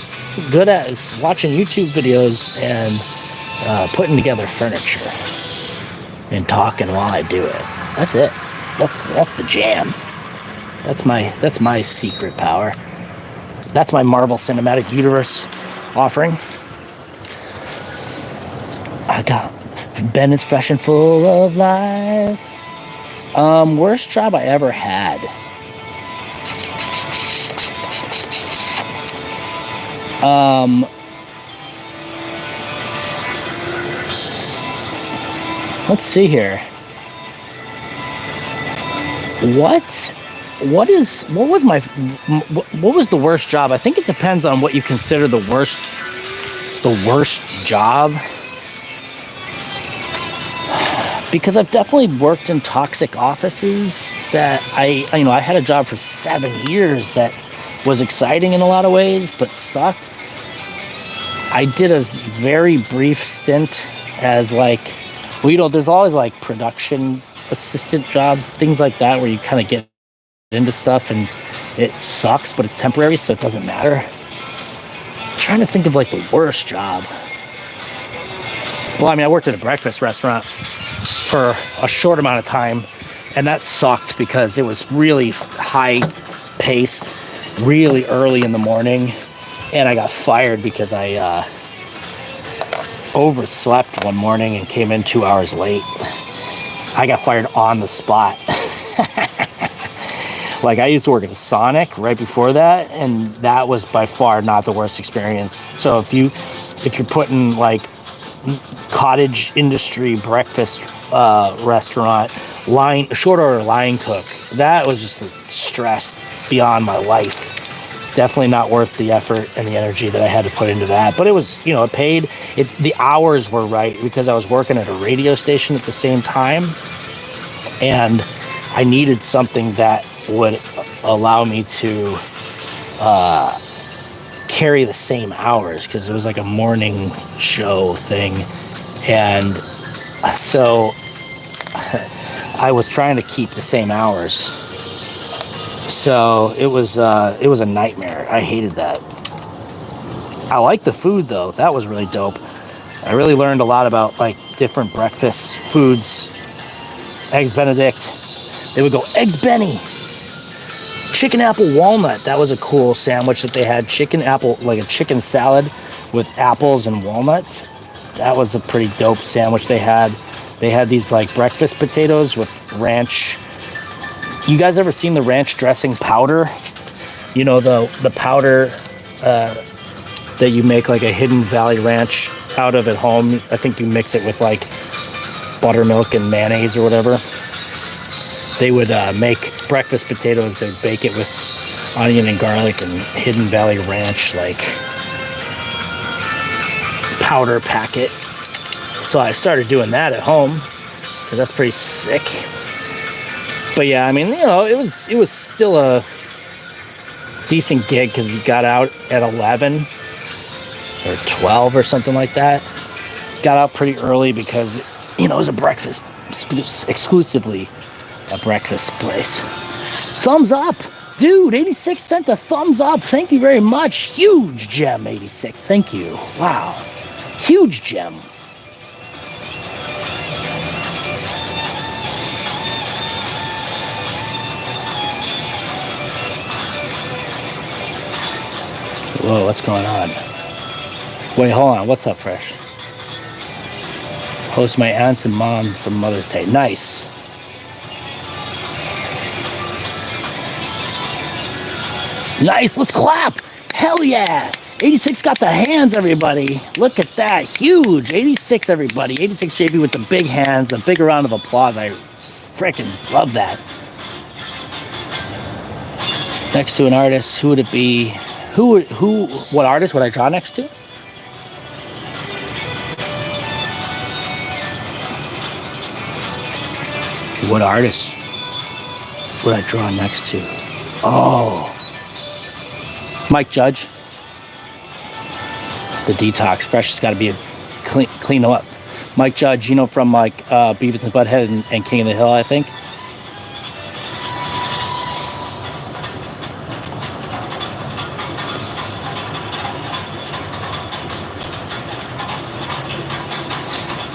good at is watching YouTube videos and putting together furniture and talking while I do it. That's it. That's the jam. That's my secret power. That's my Marvel Cinematic Universe offering. Ben is fresh and full of life. Worst job I ever had. Let's see here. What was the worst job? I think it depends on what you consider the worst job. Because I've definitely worked in toxic offices that I had a job for 7 years that was exciting in a lot of ways, but sucked. I did a very brief stint as there's always production assistant jobs, things like that, where you kind of get into stuff and it sucks, but it's temporary, so it doesn't matter. I'm trying to think of the worst job. Well, I worked at a breakfast restaurant for a short amount of time, and that sucked because it was really high paced, really early in the morning, and I got fired because I overslept one morning and came in 2 hours late. I got fired on the spot. I used to work at a Sonic right before that, and that was by far not the worst experience. So if you're putting cottage industry breakfast restaurant short order line cook, that was just stress beyond my life. Definitely not worth the effort and the energy that I had to put into that. But it was, it paid. The hours were right because I was working at a radio station at the same time, and I needed something that would allow me to carry the same hours, because it was a morning show thing, and so I was trying to keep the same hours. So it was a nightmare. I hated that. I liked the food though. That was really dope. I really learned a lot about different breakfast foods. Eggs Benedict. They would go Eggs Benny. Chicken apple walnut. That was a cool sandwich that they had. Chicken apple, a chicken salad with apples and walnuts. That was a pretty dope sandwich they had. They had these breakfast potatoes with ranch. You guys ever seen the ranch dressing powder? The powder that you make a Hidden Valley Ranch out of at home. I think you mix it with buttermilk and mayonnaise or whatever. They would make breakfast potatoes. They'd bake it with onion and garlic and Hidden Valley Ranch powder packet. So I started doing that at home, because that's pretty sick. But yeah, I mean, it was still a decent gig because he got out at 11 or 12 or something like that. Got out pretty early because, it was a breakfast, exclusively a breakfast place. Thumbs up. Dude, 86 sent a thumbs up. Thank you very much. Huge gem, 86. Thank you. Wow. Huge gem. Whoa, what's going on? Wait, hold on. What's up, Fresh? Host my aunts and mom for Mother's Day. Nice. Nice, let's clap. Hell yeah. 86 got the hands, everybody. Look at that. Huge. 86, everybody. 86 JB with the big hands, the big round of applause. I freaking love that. Next to an artist, who would it be? What artist would I draw next to? What artist would I draw next to? Oh, Mike Judge. The Detox. Fresh has got to be a clean up. Mike Judge, from like Beavis and Butthead and King of the Hill, I think.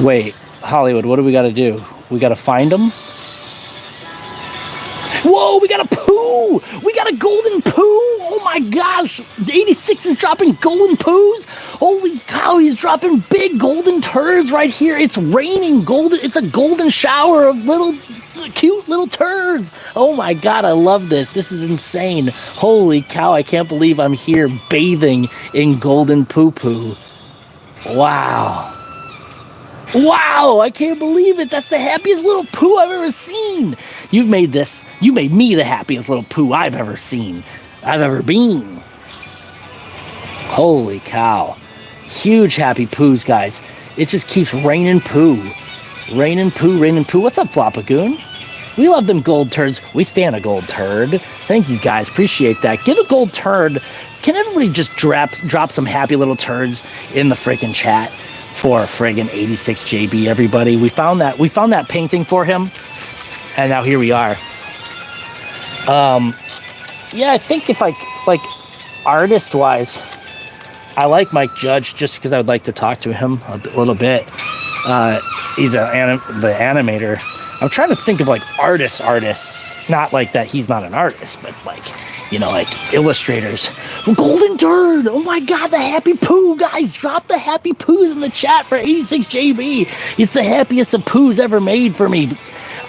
Wait, Hollywood, what do we got to do? We got to find them? Whoa, we got a poo! We got a golden poo! Oh my gosh! 86 is dropping golden poos! Holy cow, he's dropping big golden turds right here. It's raining golden. It's a golden shower of cute little turds. Oh my god, I love this. This is insane. Holy cow, I can't believe I'm here bathing in golden poo-poo. Wow. Wow, I can't believe it. That's the happiest little poo I've ever seen. You made me the happiest little poo I've ever seen. I've ever been. Holy cow. Huge happy poos, guys. It just keeps raining poo. Raining poo, raining poo. What's up, Flopagoon? We love them gold turds. We stand a gold turd. Thank you, guys. Appreciate that. Give a gold turd. Can everybody just drop some happy little turds in the freaking chat? For friggin' 86 JB, everybody. We found that painting for him, and now here we are. Yeah, I think if like artist wise, I like Mike Judge just because I would like to talk to him a little bit. He's the animator. I'm trying to think of like artists, not like that he's not an artist, but like, like illustrators. Golden turd! Oh my god, the happy poo, guys! Drop the happy poos in the chat for 86 JB. It's the happiest of poos ever made for me.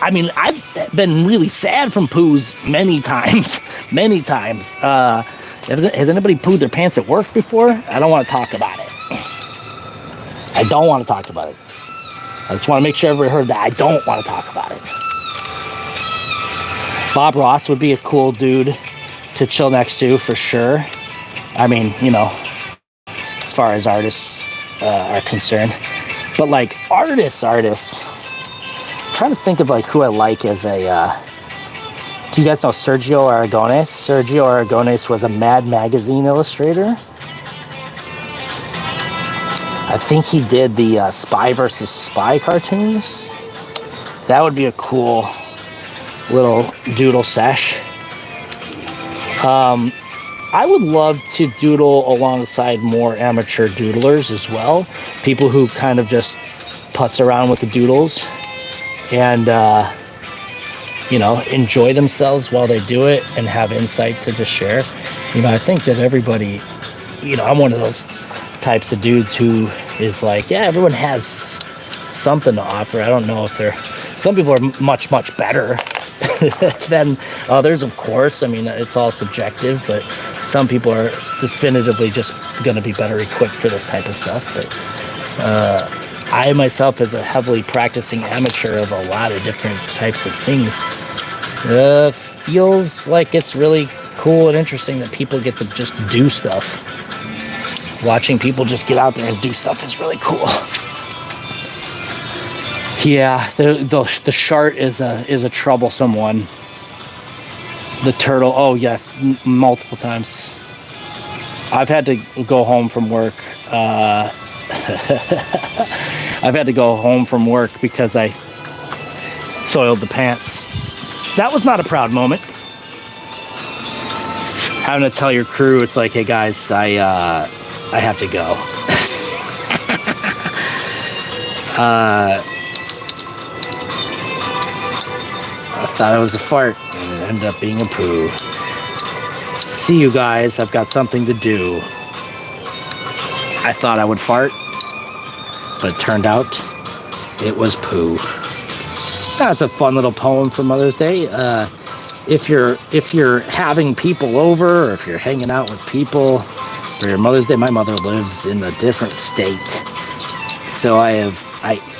I mean, I've been really sad from poos many times. Many times. Has anybody pooed their pants at work before? I don't want to talk about it. I don't want to talk about it. I just want to make sure everybody heard that. I don't want to talk about it. Bob Ross would be a cool dude to chill next to for sure. I mean, as far as artists are concerned. But like artists. I'm trying to think of like who I like as a do you guys know Sergio Aragones? Sergio Aragones was a Mad Magazine illustrator. I think he did the Spy versus Spy cartoons. That would be a cool little doodle sesh. I would love to doodle alongside more amateur doodlers as well. People who kind of just putz around with the doodles and, enjoy themselves while they do it and have insight to just share. I think that everybody, I'm one of those types of dudes who is like, yeah, everyone has something to offer. I don't know if some people are much, much better than others, of course. I mean, it's all subjective, but some people are definitively just going to be better equipped for this type of stuff. But I myself, as a heavily practicing amateur of a lot of different types of things, feels like it's really cool and interesting that people get to just do stuff. Watching people just get out there and do stuff is really cool. Yeah, the chart is a troublesome one. The turtle. Oh yes, multiple times. I've had to go home from work. I've had to go home from work because I soiled the pants. That was not a proud moment. Having to tell your crew, it's like, hey guys, I have to go. I thought it was a fart, and it ended up being a poo. See you guys, I've got something to do. I thought I would fart, but it turned out it was poo. That's a fun little poem for Mother's Day. If you're having people over, or if you're hanging out with people for your Mother's Day, my mother lives in a different state, so I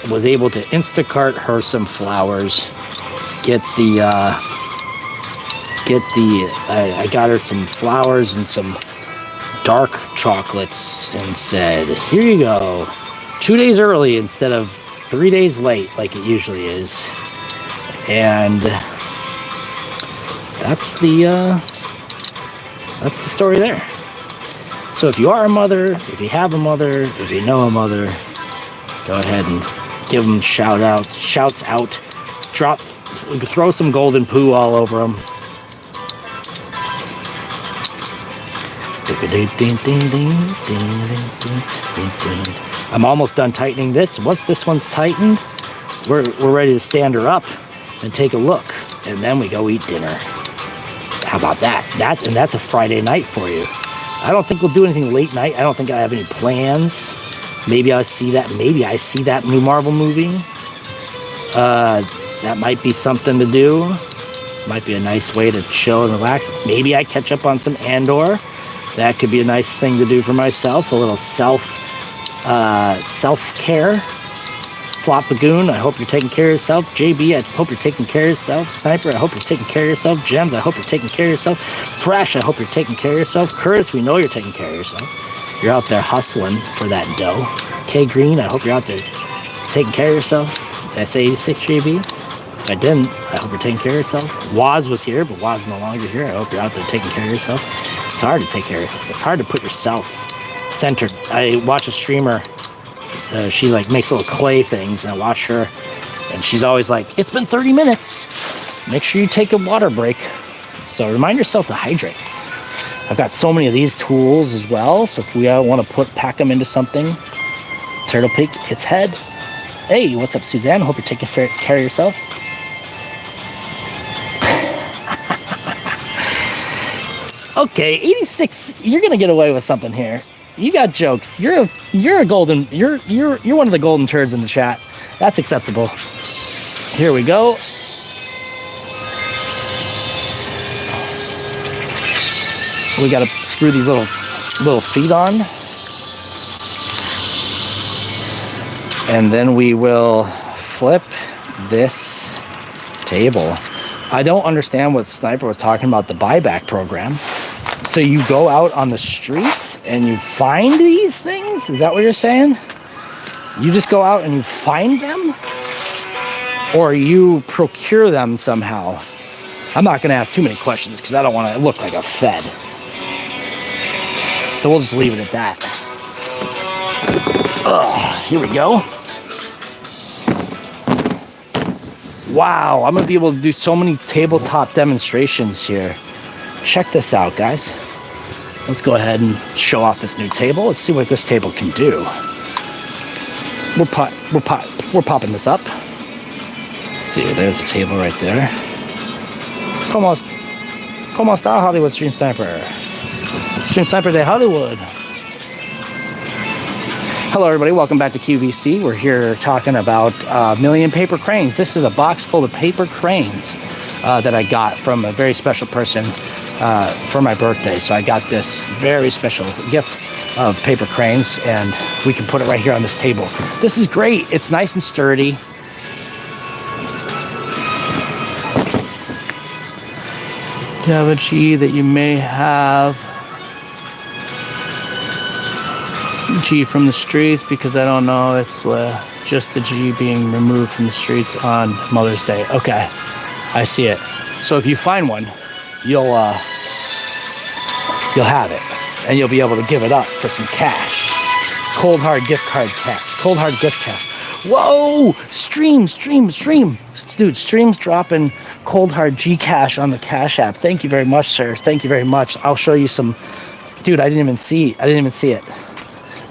was able to Instacart her some flowers. I got her some flowers and some dark chocolates and said, here you go, 2 days early instead of 3 days late like it usually is. And that's the story there. So if you are a mother, if you have a mother, if you know a mother, go ahead and give them shouts out, throw some golden poo all over them. I'm almost done tightening this. Once this one's tightened, we're ready to stand her up and take a look, and then we go eat dinner. How about that? That's a Friday night for you. I don't think we'll do anything late night. I don't think I have any plans. Maybe I see that new Marvel movie. That might be something to do. Might be a nice way to chill and relax. Maybe I catch up on some Andor. That could be a nice thing to do for myself. A little self-care. Flop Lagoon, I hope you're taking care of yourself. JB, I hope you're taking care of yourself. Sniper, I hope you're taking care of yourself. Gems, I hope you're taking care of yourself. Fresh, I hope you're taking care of yourself. Curtis, we know you're taking care of yourself. You're out there hustling for that dough. K Green, I hope you're out there taking care of yourself. Did I say 86, JB? If I didn't, I hope you're taking care of yourself. Waz was here, but Waz no longer here. I hope you're out there taking care of yourself. It's hard to take care of yourself. It's hard to put yourself centered. I watch a streamer. She like makes little clay things, and I watch her, and she's always like, it's been 30 minutes. Make sure you take a water break. So remind yourself to hydrate. I've got so many of these tools as well. So if we want to pack them into something, Turtle Peak, its head. Hey, what's up, Suzanne? Hope you're taking care of yourself. Okay, 86. You're gonna get away with something here. You got jokes. You're a golden. You're one of the golden turds in the chat. That's acceptable. Here we go. We gotta screw these little feet on, and then we will flip this table. I don't understand what Sniper was talking about, the buyback program. So you go out on the streets and you find these things? Is that what you're saying? You just go out and you find them? Or you procure them somehow? I'm not going to ask too many questions because I don't want to look like a fed. So we'll just leave it at that. Here we go. Wow, I'm going to be able to do so many tabletop demonstrations here. Check this out, guys. Let's go ahead and show off this new table. Let's see what this table can do. We're popping this up. Let's see, there's a table right there. ¿Cómo está, Hollywood Stream Sniper? Stream Sniper de Hollywood. Hello, everybody. Welcome back to QVC. We're here talking about Million Paper Cranes. This is a box full of paper cranes that I got from a very special person for my birthday. So I got this very special gift of paper cranes, and we can put it right here on this table. This is great. It's nice and sturdy. G that you may have. G from the streets, because I don't know. It's just the G being removed from the streets on Mother's Day. Okay, I see it. So if you find one, you'll have it, and you'll be able to give it up for some cash. Cold hard gift card cash. Cold hard gift cash. Whoa! Stream. Dude, Stream's dropping cold hard Gcash on the Cash App. Thank you very much, sir. Thank you very much. I'll show you some. Dude, I didn't even see it.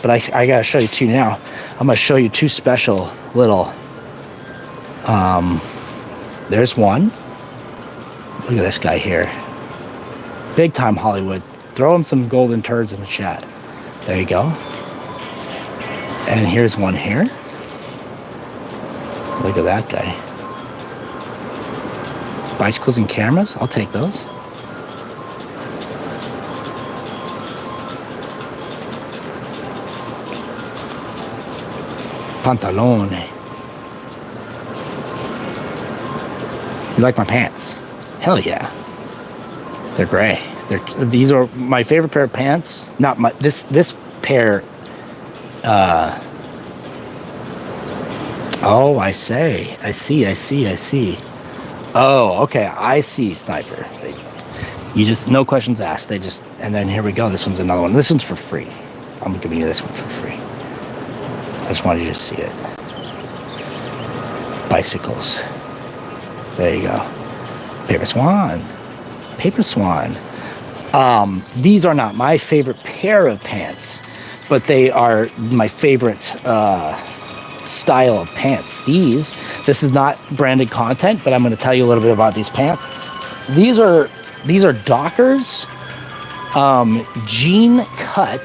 But I gotta show you two now. I'm gonna show you two special little. There's one. Look at this guy here. Big time Hollywood. Throw him some golden turds in the chat. There you go. And here's one here. Look at that guy. Bicycles and cameras. I'll take those. Pantalone. You like my pants? Hell yeah. They're gray. These are my favorite pair of pants. Not my this pair. Oh, I see. Oh, okay. I see, Sniper. You just, no questions asked. And then here we go. This one's another one. This one's for free. I'm giving you this one for free. I just wanted you to see it. Bicycles. There you go. Paper Swan. These are not my favorite pair of pants, but they are my favorite style of pants. This is not branded content, but I'm going to tell you a little bit about these pants. These are Dockers jean cut,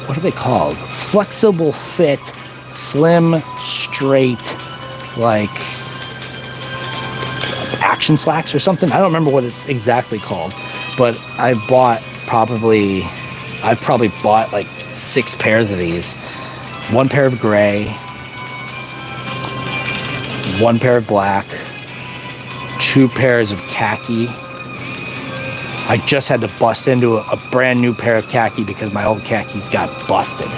what are they called? Flexible fit, slim, straight, like action slacks or something. I don't remember what it's exactly called, but I've probably bought like 6 pairs of these. 1 pair of gray, 1 pair of black, 2 pairs of khaki. I just had to bust into a brand new pair of khaki because my old khakis got busted.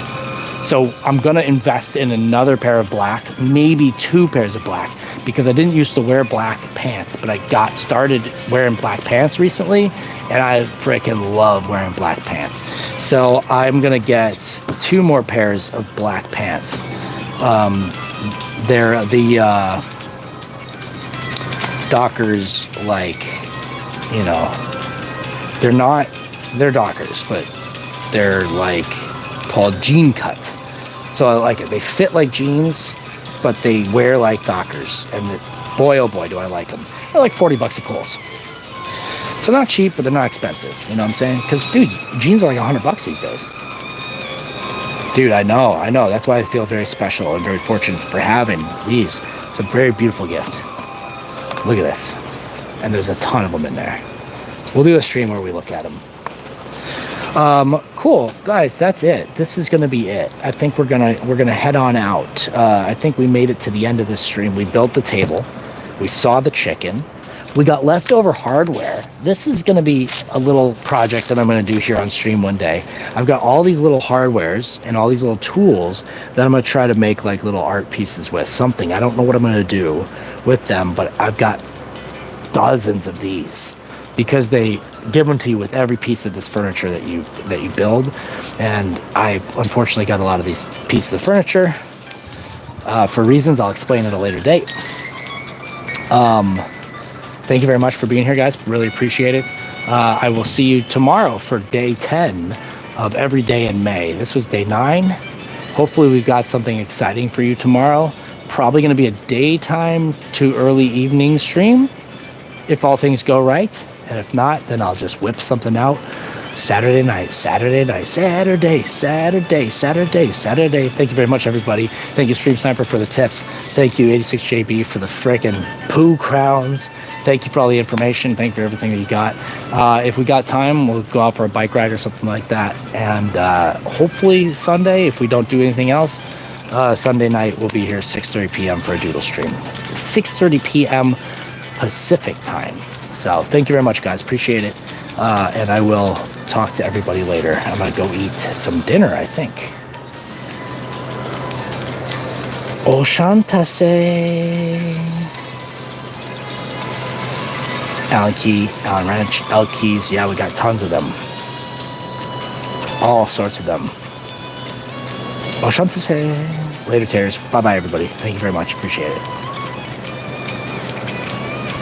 So I'm gonna invest in another pair of black, maybe 2 pairs of black, because I didn't used to wear black pants, but I got started wearing black pants recently, and I freaking love wearing black pants. So I'm gonna get 2 more pairs of black pants. They're the Dockers, like, you know, they're Dockers, but they're like called jean cut. So I like it. They fit like jeans, but they wear like Dockers. And boy, oh boy, do I like them. They're like $40 at Kohl's. So not cheap, but they're not expensive. You know what I'm saying? Because, dude, jeans are like $100 these days. Dude, I know. That's why I feel very special and very fortunate for having these. It's a very beautiful gift. Look at this. And there's a ton of them in there. We'll do a stream where we look at them. Cool, guys, that's it. This is gonna be it. I think we're gonna head on out. I think we made it to the end of this stream. We built the table. We saw the chicken. We got leftover hardware. This is gonna be a little project that I'm gonna do here on stream one day. I've got all these little hardwares and all these little tools that I'm gonna try to make like little art pieces with. Something. I don't know what I'm gonna do with them, but I've got dozens of these, because they give them to you with every piece of this furniture that you build. And I unfortunately got a lot of these pieces of furniture for reasons I'll explain at a later date. Thank you very much for being here, guys. Really appreciate it. I will see you tomorrow for day 10 of every day in May. This was day 9. Hopefully we've got something exciting for you tomorrow. Probably going to be a daytime to early evening stream, if all things go right. And if not, then I'll just whip something out. Saturday night. Thank you very much, everybody. Thank you, Stream Sniper, for the tips. Thank you, 86JB, for the frickin' poo crowns. Thank you for all the information. Thank you for everything that you got. If we got time, we'll go out for a bike ride or something like that. And hopefully Sunday, if we don't do anything else, Sunday night we'll be here 6:30 p.m. for a doodle stream. 6:30 p.m. Pacific time. So thank you very much, guys. Appreciate it. And I will talk to everybody later. I'm going to go eat some dinner, I think. Oshantase. Allen Key, Allen Wrench, L keys. Yeah, we got tons of them. All sorts of them. Oshantase. Later, tears. Bye-bye, everybody. Thank you very much. Appreciate it.